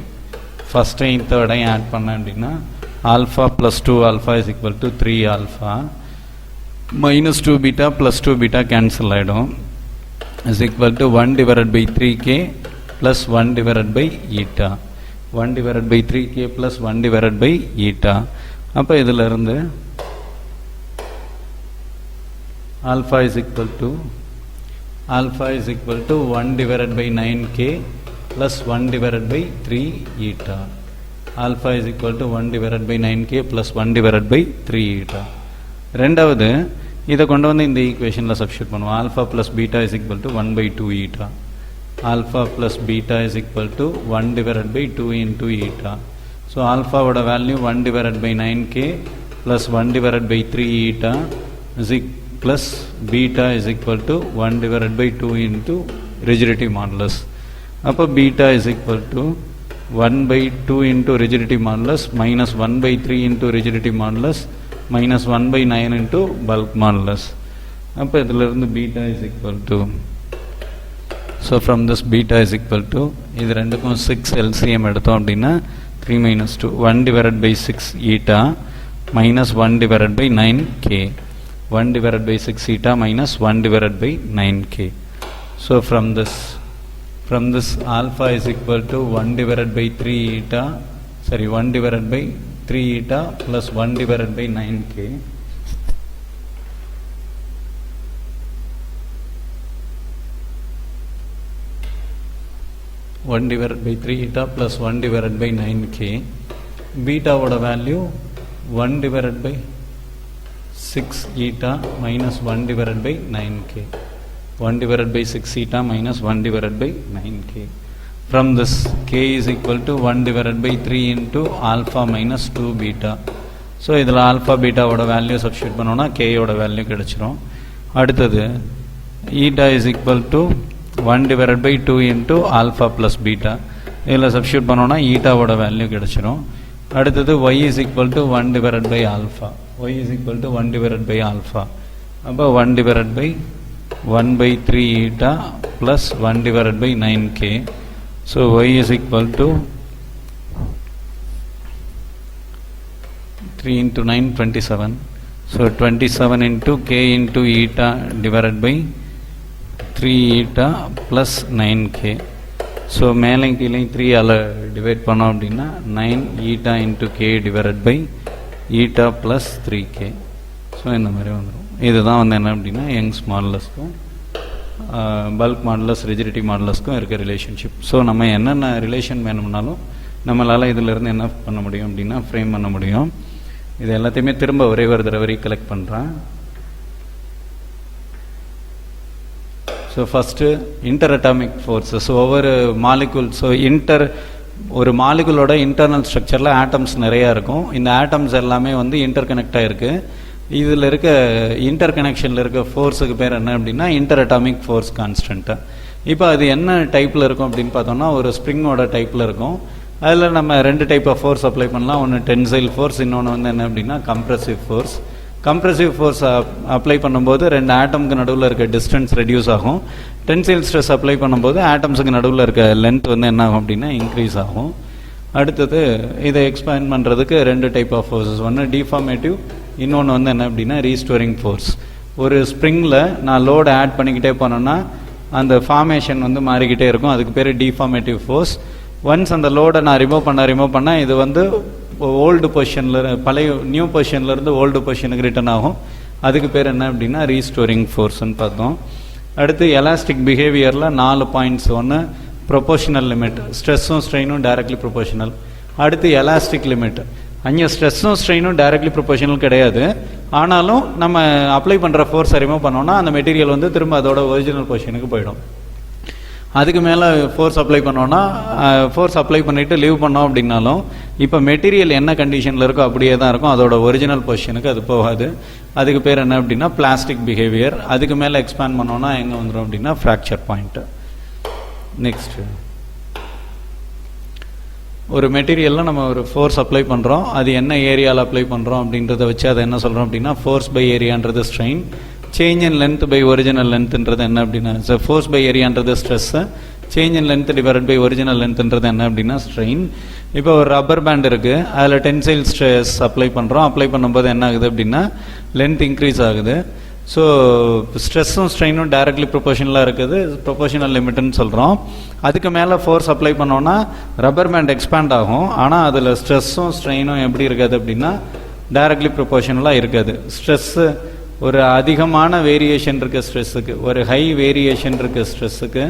ஃபஸ்ட்டையும் தேர்டையும் add பண்ணேன் அப்படின்னா alpha plus 2 alpha is equal to 3 alpha minus 2 beta plus 2 beta cancel ஆகிடும் is equal to 1 divided by 3k plus 1 divided by eta. 1 divided by 3k plus 1 divided by eta. அப்போ இதிலிருந்து alpha is equal to 1 divided by 9k plus 1 divided by 3 eta. Alpha is equal to 1 divided by 9k plus 1 divided by 3 eta. ரெண்டாவது இதை கொண்டு வந்து இந்த ஈக்குவேஷனில் substitute பண்ணுவோம். alpha plus beta is equal to 1 by 2 eta. alpha plus beta is equal to 1 divided by 2 into eta. So alpha would have value 1 divided by 9k plus 1 divided by 3 eta plus beta is equal to 1 divided by 2 into rigidity modulus. Appo beta is equal to 1 by 2 into rigidity modulus minus 1 by 3 into rigidity modulus minus 1 by 9 into bulk modulus. அப்போ இதிலிருந்து beta is equal to, so from this beta is equal to, இது ரெண்டுக்கும் 6 LCM எடுத்தோம் அப்படின்னா 3 minus 2, 1 divided by 6 eta minus 1 divided by 9k. 1 divided by 6 eta minus 1 divided by 9k. So from this alpha is equal to 1 divided by 3 eta, 1 divided by 3 eta plus 1 divided by 9k. One divided by 3 eta plus 1 divided by 9k. Beta would have value 1 divided by 6 eta minus 1 divided by 9k. 1 divided by 6 eta minus 1 divided by 9k. From this k is equal to 1 divided by 3 into alpha minus 2 beta. So இதில் alpha beta ஓட value substitute பண்ணோன்னா k ஓட value கிடைச்சிரும். அடுத்தது eta is equal to 1 divided by 2 into alpha plus beta. இதில் substitute பண்ணோன்னா eta ஓட value கிடைச்சிரும். அடுத்தது y is equal to 1 divided by alpha. Y is equal to 1 divided by alpha. அப்போ 1 divided by 1 by 3 eta plus 1 divided by 9k. So y is equal to 3 into 9 27. So 27 into k into eta divided by 3 eta plus 9k. So மேலே கீழே 3ஆல் divide பண்ணோம் அப்படின்னா 9 eta into k divide by eta plus 3k. So இந்த மாதிரி வந்துடும். இதுதான் வந்து என்ன அப்படின்னா யங்ஸ் மாடுலஸ்க்கும் பல்க் மாடுலஸ் ரிஜிடிட்டி மாடுலஸ்க்கும் இருக்க ரிலேஷன்ஷிப். ஸோ நம்ம என்னென்ன ரிலேஷன் வேணும்னாலும் நம்மளால் இதிலேருந்து என்ன பண்ண முடியும் அப்படின்னா ஃப்ரேம் பண்ண முடியும். இது எல்லாத்தையுமே திரும்ப ஒரே ஒரு தடவை ரீகலெக்ட் பண்ணுறேன். So first inter atomic forces ஒவ்வொரு மாலிகுல். ஸோ ஒரு மாலிகுலோட இன்டர்னல் ஸ்ட்ரக்சரில் ஆட்டம்ஸ் நிறையா இருக்கும். இந்த ஆட்டம்ஸ் எல்லாமே வந்து இன்டர் கனெக்ட் ஆகிருக்கு. இதில் இருக்க இன்டர் கனெக்ஷனில் இருக்க ஃபோர்ஸுக்கு பேர் என்ன அப்படின்னா இன்டர் அட்டாமிக் ஃபோர்ஸ் கான்ஸ்டன்ட்டு. இப்போ அது என்ன டைப்பில் இருக்கும் அப்படின்னு பார்த்தோம்னா ஒரு ஸ்ப்ரிங்கோட டைப்பில் இருக்கும். அதில் நம்ம 2 டைப் ஆஃப் ஃபோர்ஸ் அப்ளை பண்ணலாம். ஒன்று டென்சைல் ஃபோர்ஸ், இன்னொன்று வந்து என்ன அப்படின்னா compressive force. Compressive force apply பண்ணும்போது 2 ஆட்டமுக்கு நடுவில் இருக்க டிஸ்டன்ஸ் ரெடியூஸ் ஆகும். டென்சைல் ஸ்ட்ரெஸ் அப்ளை பண்ணும்போது ஆட்டம்ஸுக்கு நடுவில் இருக்க லென்த் வந்து என்ன ஆகும் அப்படின்னா இன்க்ரீஸ் ஆகும். அடுத்தது இதை எக்ஸ்பேண்ட் பண்ணுறதுக்கு 2 டைப் ஆஃப் ஃபோர்ஸஸ். ஒன்று டிஃபார்மேட்டிவ், இன்னொன்று வந்து என்ன அப்படின்னா ரீஸ்டோரிங் ஃபோர்ஸ். ஒரு ஸ்ப்ரிங்கில் நான் லோடு ஆட் பண்ணிக்கிட்டே போனேன்னா அந்த ஃபார்மேஷன் வந்து மாறிக்கிட்டே இருக்கும். அதுக்கு பேர் டிஃபார்மேட்டிவ் ஃபோர்ஸ். ஒன்ஸ் அந்த லோடை நான் ரிமூவ் பண்ண இது வந்து ஓல்டு பொசிஷனில் நியூ பொசிஷன்லேருந்து ஓல்டு பொசிஷனுக்கு ரிட்டர்ன் ஆகும். அதுக்கு பேர் என்ன அப்படின்னா ரீஸ்டோரிங் ஃபோர்ஸ்ன்னு பார்த்தோம். அடுத்து எலாஸ்டிக் பிஹேவியரில் 4 பாயிண்ட்ஸ். ஒன்று ப்ரொபோஷனல் லிமிட், ஸ்ட்ரெஸ்ஸும் ஸ்ட்ரெயினும் டைரக்ட்லி ப்ரொபோஷனல். அடுத்து எலாஸ்டிக் லிமிட், அங்கே ஸ்ட்ரெஸ்ஸும் ஸ்ட்ரெயினும் டைரக்ட்லி ப்ரொபோஷனல் கிடையாது. ஆனாலும் நம்ம அப்ளை பண்ணுற ஃபோர்ஸை ரிமூவ் பண்ணோன்னா அந்த மெட்டீரியல் வந்து திரும்ப அதோட ஒரிஜினல் பொசிஷனுக்கு போயிடும். அதுக்கு மேலே ஃபோர்ஸ் அப்ளை பண்ணோன்னா ஃபோர்ஸ் அப்ளை பண்ணிவிட்டு லீவ் பண்ணோம் அப்படின்னாலும் இப்போ மெட்டீரியல் என்ன கண்டிஷனில் இருக்கோ அப்படியே தான் இருக்கும். அதோட ஒரிஜினல் பொசிஷனுக்கு அது போகாது. அதுக்கு பேர் என்ன அப்படின்னா பிளாஸ்டிக் பிஹேவியர். அதுக்கு மேலே எக்ஸ்பேண்ட் பண்ணோன்னா எங்கே வந்துடும் அப்படின்னா ஃப்ராக்சர் பாயிண்ட்டு. நெக்ஸ்ட்டு ஒரு மெட்டீரியலில் நம்ம ஒரு ஃபோர்ஸ் அப்ளை பண்ணுறோம். அது என்ன ஏரியாவில் அப்ளை பண்ணுறோம் அப்படின்றத வச்சு அதை என்ன சொல்கிறோம் அப்படின்னா ஃபோர்ஸ் பை ஏரியான்றது strain, change in length by original லென்த்ன்றது என்ன அப்படின்னா ஃபோர்ஸ் பை ஏரியான்றது stress, change in length divide by original லென்த்ன்றது என்ன அப்படின்னா ஸ்ட்ரெயின். இப்போ ஒரு ரப்பர் பேண்ட் இருக்குது, அதில் டென்சைல் ஸ்ட்ரெஸ் அப்ளை பண்ணுறோம். அப்ளை பண்ணும்போது என்ன ஆகுது அப்படின்னா லென்த் இன்க்ரீஸ் ஆகுது. ஸோ ஸ்ட்ரெஸ்ஸும் ஸ்ட்ரெயினும் டைரக்ட்லி ப்ரொபோஷனலாக இருக்குது, ப்ரொபோஷனல் லிமிட்னு சொல்கிறோம். அதுக்கு மேலே ஃபோர்ஸ் அப்ளை பண்ணோன்னா ரப்பர் பேண்ட் எக்ஸ்பேண்ட் ஆகும். ஆனால் அதில் ஸ்ட்ரெஸ்ஸும் ஸ்ட்ரெயினும் எப்படி இருக்காது அப்படின்னா டைரக்ட்லி ப்ரொபோஷனலாக இருக்காது. ஸ்ட்ரெஸ்ஸு ஒரு அதிகமான வேரியேஷன் இருக்க ஸ்ட்ரெஸ்ஸுக்கு, ஒரு ஹை வேரியேஷன் இருக்க ஸ்ட்ரெஸ்ஸுக்கு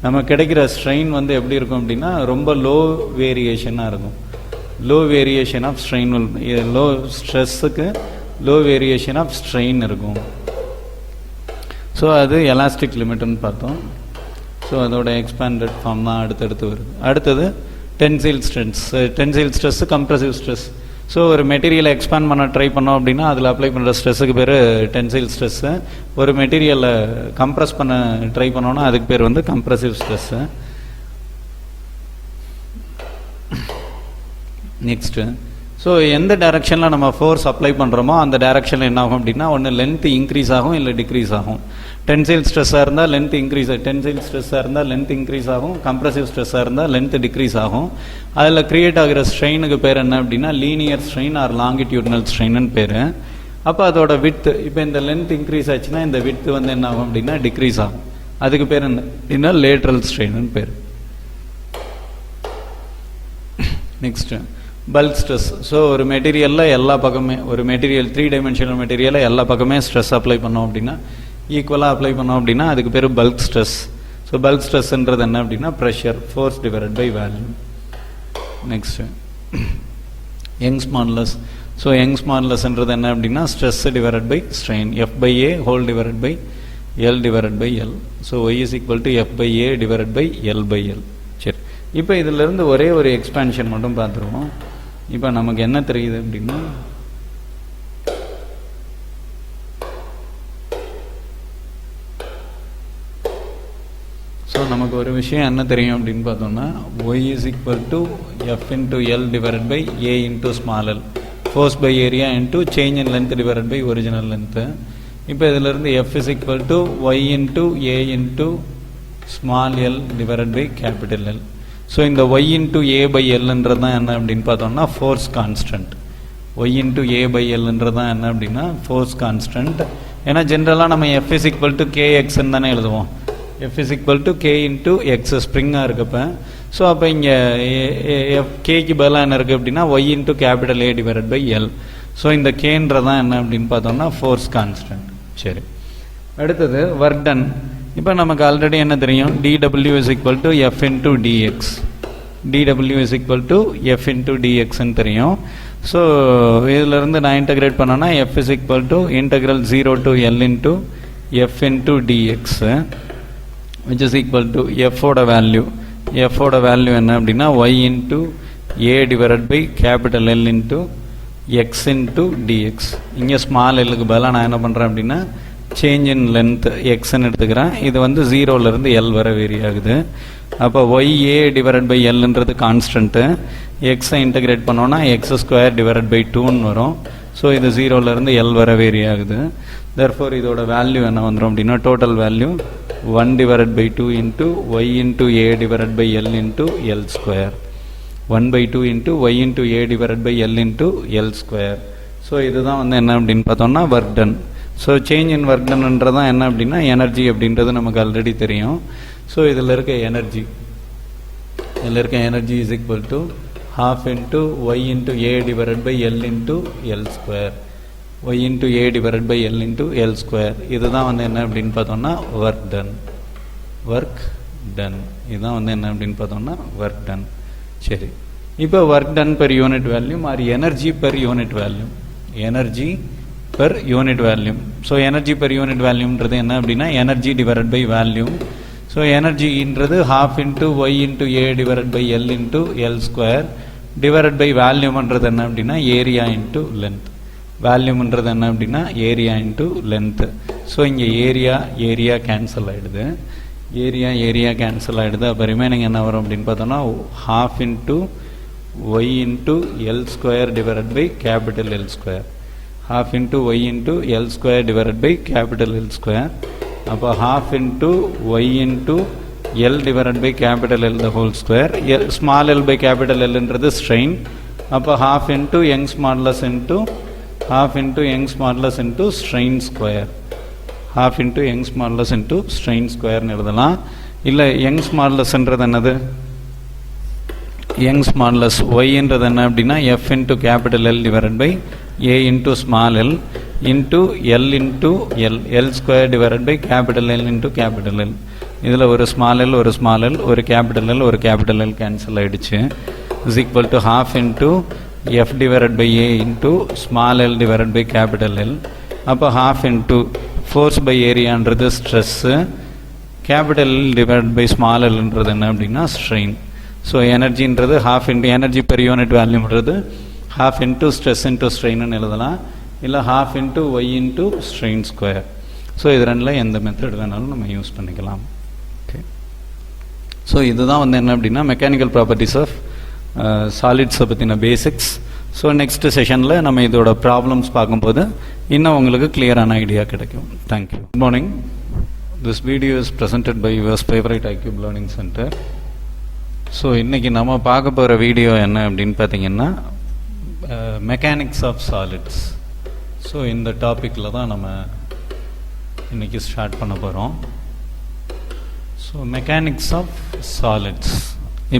நம்ம கிடைக்கிற ஸ்ட்ரெயின் வந்து எப்படி இருக்கும் அப்படின்னா ரொம்ப லோ வேரியேஷனாக இருக்கும். Low variation of strain, low ஸ்ட்ரெஸ்ஸுக்கு லோ வேரியேஷன் ஆஃப் ஸ்ட்ரெயின் இருக்கும். ஸோ அது எலாஸ்டிக் லிமிட்னு பார்த்தோம். ஸோ அதோட எக்ஸ்பேண்டட் ஃபார்ம் தான் அடுத்தடுத்து வருது. அடுத்தது tensile stress. Tensile stress compressive stress. So ஒரு மெட்டீரியலை எக்ஸ்பேண்ட் பண்ண ட்ரை பண்ணோம் அப்படின்னா அதில் அப்ளை பண்ணுற ஸ்ட்ரெஸ்ஸுக்கு பேர் டென்சைல் ஸ்ட்ரெஸ்ஸு. ஒரு மெட்டீரியலை கம்ப்ரெஸ் பண்ண ட்ரை பண்ணோன்னா அதுக்கு பேர் வந்து கம்ப்ரெசிவ் ஸ்ட்ரெஸ்ஸு. நெக்ஸ்ட்டு ஸோ எந்த டைரக்ஷனில் நம்ம ஃபோர்ஸ் அப்ளை பண்ணுறோமோ அந்த டைரக்ஷனில் என்ன ஆகும் அப்படின்னா ஒன்று லென்த் இன்க்ரீஸ் ஆகும், இல்லை டிக்ரீஸ் ஆகும். டென்சைல் ஸ்ட்ரெஸ்ஸாக இருந்தால் லென்த் இன்க்ரீஸ், டென்சைல் ஸ்ட்ரெஸ்ஸாக இருந்தால் லென்த் இன்க்ரீஸ் ஆகும். கம்ப்ரெசிவ் ஸ்ட்ரெஸ்ஸாக இருந்தால் லென்த் டிக்ரீஸ் ஆகும். அதில் கிரியேட் ஆகிற ஸ்ட்ரெயினுக்கு பேர் என்ன அப்படின்னா லீனியர் ஸ்ட்ரெயின் ஆர் லாங்கிடியூட்னல் ஸ்ட்ரெயின்னு பேர். அப்போ அதோட விட்த், இப்போ இந்த லென்த் இன்க்ரீஸ் ஆச்சுன்னா இந்த விட்த் வந்து என்ன ஆகும் அப்படின்னா டிக்ரீஸ் ஆகும். அதுக்கு பேர் என்ன அப்படின்னா லேட்ரல் ஸ்ட்ரெயின்னு பேர். Next bulk stress. ஸோ ஒரு மெட்டீரியலில் எல்லா பக்கமே, ஒரு மெட்டீரியல் 3 டைமென்ஷனல் மெட்டீரியலில் எல்லா பக்கமே ஸ்ட்ரெஸ் அப்ளை பண்ணோம் அப்படின்னா ஈக்குவலாக அப்ளை பண்ணோம் அப்படின்னா அதுக்கு பேர் பல்க் ஸ்ட்ரெஸ். ஸோ பல்க் ஸ்ட்ரெஸ்ன்றது என்ன அப்படின்னா pressure, force divide by volume. Next Young's modulus. So Young's மாடுலஸ்ன்றது என்ன அப்படின்னா stress divide by strain, F by A whole divide by L divide by L. So Y is equal to F by A divide by L by L. சரி, இப்போ இதிலேருந்து ஒரே ஒரு expansion மட்டும் பார்த்துருவோம். இப்போ நமக்கு என்ன தெரியுது அப்படின்னா ஸோ நமக்கு ஒரு விஷயம் என்ன தெரியும் அப்படின்னு பார்த்தோம்னா y is equal to f into L divided by a into small l, force by area into change in length divided by original length. இப்போ இதிலிருந்து f is equal to y into a into small l divided by capital L. So இந்த y into a by Lன்றது தான் என்ன அப்படின்னு பார்த்தோம்னா force constant. y into a by Lன்றது தான் என்ன அப்படின்னா ஃபோர்ஸ் கான்ஸ்டன்ட். ஏன்னா ஜென்ரலாக நம்ம f is equal to kxன்னு தானே எழுதுவோம். F is equal to K into X ஸ்ப்ரிங்காக இருக்கப்போ. ஸோ அப்போ இங்கே கேக்கு பதிலாக என்ன இருக்குது அப்படின்னா Y into capital A divided by L. So இந்த கேன்றதான் என்ன அப்படின்னு பார்த்தோம்னா ஃபோர்ஸ் கான்ஸ்டன்ட். சரி, அடுத்தது ஒர்க் டன். இப்போ நமக்கு ஆல்ரெடி என்ன தெரியும், dw is equal to f into dx. dw is equal to f into dxன்னு தெரியும். ஸோ இதிலிருந்து நான் இன்டகிரேட் பண்ணேன்னா f is equal to integral 0 to l into f into dx which is equal to f ஓட value. f ஓட value என்ன அப்படின்னா y into a divided by capital L into x into dx. இங்கே small எல்லுக்கு பதிலாக நான் என்ன பண்ணுறேன் அப்படின்னா சேஞ்ச் இன் லென்த் எக்ஸ்ன்னு எடுத்துக்கிறேன். இது வந்து 0லேருந்து எல் வரை வேரி ஆகுது. அப்போ ஒய்ஏ டிவைடட் பை எல்ன்றது கான்ஸ்டன்ட்டு. எக்ஸை இன்டகிரேட் பண்ணோன்னா எக்ஸ் ஸ்கொயர் டிவைடட் பை 2ன்னு வரும். ஸோ இது 0லேருந்து எல் வரை வேரி ஆகுது. தேர்ஃபோர் இதோட வேல்யூ என்ன வந்துடும் அப்படின்னா total value 1 divided by 2 into y into a divided by l into l square. 1/2 into y into a divided by l into l square. So இதுதான் வந்து என்ன அப்படின்னு பார்த்தோம்னா work done. So change in work டன்ன்றதான் என்ன அப்படின்னா energy அப்படின்றது நமக்கு ஆல்ரெடி தெரியும். ஸோ இதில் இருக்க energy is equal to half into y into a divided by l into l square. y into a divided by l into l square. இதுதான் வந்து என்ன அப்படின்னு பார்த்தோம்னா ஒர்க் டன். இதுதான் வந்து என்ன அப்படின்னு பார்த்தோம்னா ஒர்க் டன். சரி, இப்போ work done per unit volume or energy per unit volume. So energy per unit வேல்யூம்ன்றது என்ன அப்படின்னா energy divided by volume. So எனர்ஜின்றது half into y into a divided by l into l square divided by வேல்யூம்ன்றது என்ன அப்படின்னா area into length. வேல்யூம்ன்றது என்ன அப்படின்னா ஏரியா இன்ட்டு லென்த்து. ஸோ இங்கே ஏரியா கேன்சல் ஆகிடுது. அப்போ ரிமைனிங் என்ன வரும் அப்படின்னு பார்த்தோன்னா half into y into l square divided by capital L square. half into y into l square divided by capital L square. அப்போ half into y into l divided by capital L the whole square. small l by capital L என்றது strain. அப்போ half into Young's modulus into strain square. half into Young's modulus into strain square எழுதலாம். இல்லை Young's modulus என்றது என்னது, Young's modulus y என்றது என்ன அப்படின்னா f into capital L divided by a into small l into l into l square divided by capital L into capital L. இதில் ஒரு small L ஒரு கேபிட்டல் எல் கேன்சல் ஆகிடுச்சு. Is equal to half into f divided by a into small l divided by capital L. அப்போ half into force by ஏரியான்றது stress, capital L divided by small lன்றது என்ன அப்படின்னா strain. So எனர்ஜின்றது half into energy per unit வேல்யூன்றது half into stress into ஸ்ட்ரெயின்னு எழுதலாம். இல்லை half into y into strain square. So இது ரெண்டில் எந்த மெத்தட் வேணாலும் நம்ம யூஸ் பண்ணிக்கலாம். ஓகே, ஸோ இதுதான் வந்து என்ன அப்படின்னா மெக்கானிக்கல் ப்ராப்பர்ட்டிஸ் ஆஃப் சாலிட்ஸை பற்றின பேசிக்ஸ். ஸோ நெக்ஸ்ட் செஷனில் நம்ம இதோட ப்ராப்ளம்ஸ் பார்க்கும்போது இன்னும் உங்களுக்கு கிளியரான ஐடியா கிடைக்கும். Thank you. Good morning. This video is presented by yours favourite iCube learning centre. So இன்றைக்கி நம்ம பார்க்க போகிற வீடியோ என்ன அப்படின்னு பார்த்தீங்கன்னா மெக்கானிக்ஸ் ஆஃப் சாலிட்ஸ். ஸோ இந்த டாப்பிக்கில் தான் நம்ம இன்றைக்கி ஸ்டார்ட் பண்ண போகிறோம். So mechanics of solids.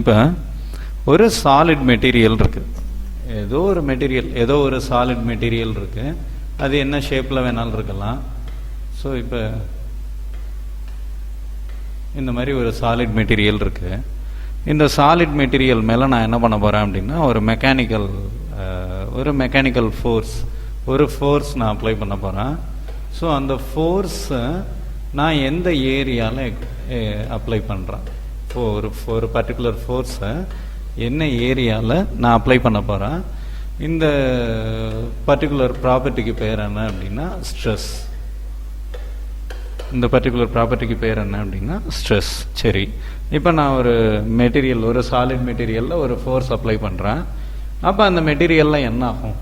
இப்போ ஒரு சாலிட் மெட்டீரியல் இருக்குது, ஏதோ ஒரு சாலிட் மெட்டீரியல் இருக்குது. அது என்ன ஷேப்பில் வேணாலும் இருக்கலாம். ஸோ இப்போ இந்த மாதிரி ஒரு சாலிட் மெட்டீரியல் இருக்குது. இந்த சாலிட் மெட்டீரியல் மேலே நான் என்ன பண்ண போகிறேன் அப்படின்னா ஒரு மெக்கானிக்கல் ஃபோர்ஸ் நான் அப்ளை பண்ண போகிறேன். ஸோ அந்த ஃபோர்ஸை நான் எந்த ஏரியாவில் அப்ளை பண்ணுறேன், ஒரு பர்டிகுலர் ஃபோர்ஸை என்ன ஏரியாவில் நான் அப்ளை பண்ண போகிறேன். இந்த பர்டிகுலர் ப்ராப்பர்ட்டிக்கு பேர் என்ன அப்படின்னா ஸ்ட்ரெஸ். சரி, இப்போ நான் ஒரு சாலிட் மெட்டீரியலில் ஒரு ஃபோர்ஸ் அப்ளை பண்ணுறேன். அப்போ அந்த மெட்டீரியலில் என்ன ஆகும்?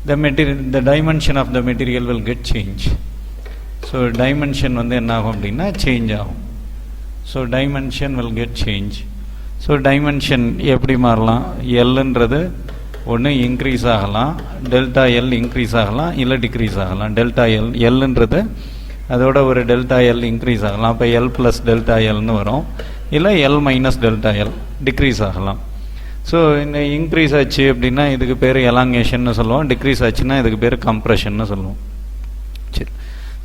the dimension of the material will get change. So dimension வந்து என்ன ஆகும் அப்படின்னா சேஞ்ச் ஆகும். So dimension will get change. So dimension எப்படி மாறலாம்? எல்ன்றது ஒன்று இன்க்ரீஸ் ஆகலாம், டெல்டா எல் இன்க்ரீஸ் ஆகலாம், இல்லை டிக்ரீஸ் ஆகலாம். டெல்டா எல்ன்றது அதோட ஒரு டெல்டா எல் இன்க்ரீஸ் ஆகலாம். அப்போ எல் ப்ளஸ் டெல்டா எல்னு வரும், இல்லை l minus delta l decrease ஆகலாம். ஸோ இந்த இன்க்ரீஸ் ஆச்சு அப்படின்னா இதுக்கு பேர் எலாங்கேஷன்னு சொல்லுவோம், டிக்ரீஸ் ஆச்சுன்னா இதுக்கு பேர் கம்ப்ரெஷன்னு சொல்லுவோம். சரி,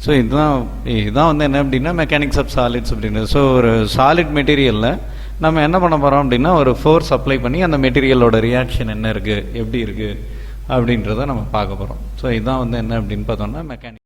ஸோ இதுதான் வந்து என்ன அப்படின்னா மெக்கானிக்ஸ் ஆஃப் சாலிட்ஸ் அப்படின்றது. ஸோ ஒரு சாலிட் மெட்டீரியலில் நம்ம என்ன பண்ண போகிறோம் அப்படின்னா ஒரு ஃபோர்ஸ் அப்ளை பண்ணி அந்த மெட்டீரியலோட ரியாக்ஷன் என்ன இருக்குது, எப்படி இருக்குது அப்படின்றத நம்ம பார்க்க போகிறோம். ஸோ இதுதான் வந்து என்ன அப்படின்னு பார்த்தோம்னா மெக்கானிக்.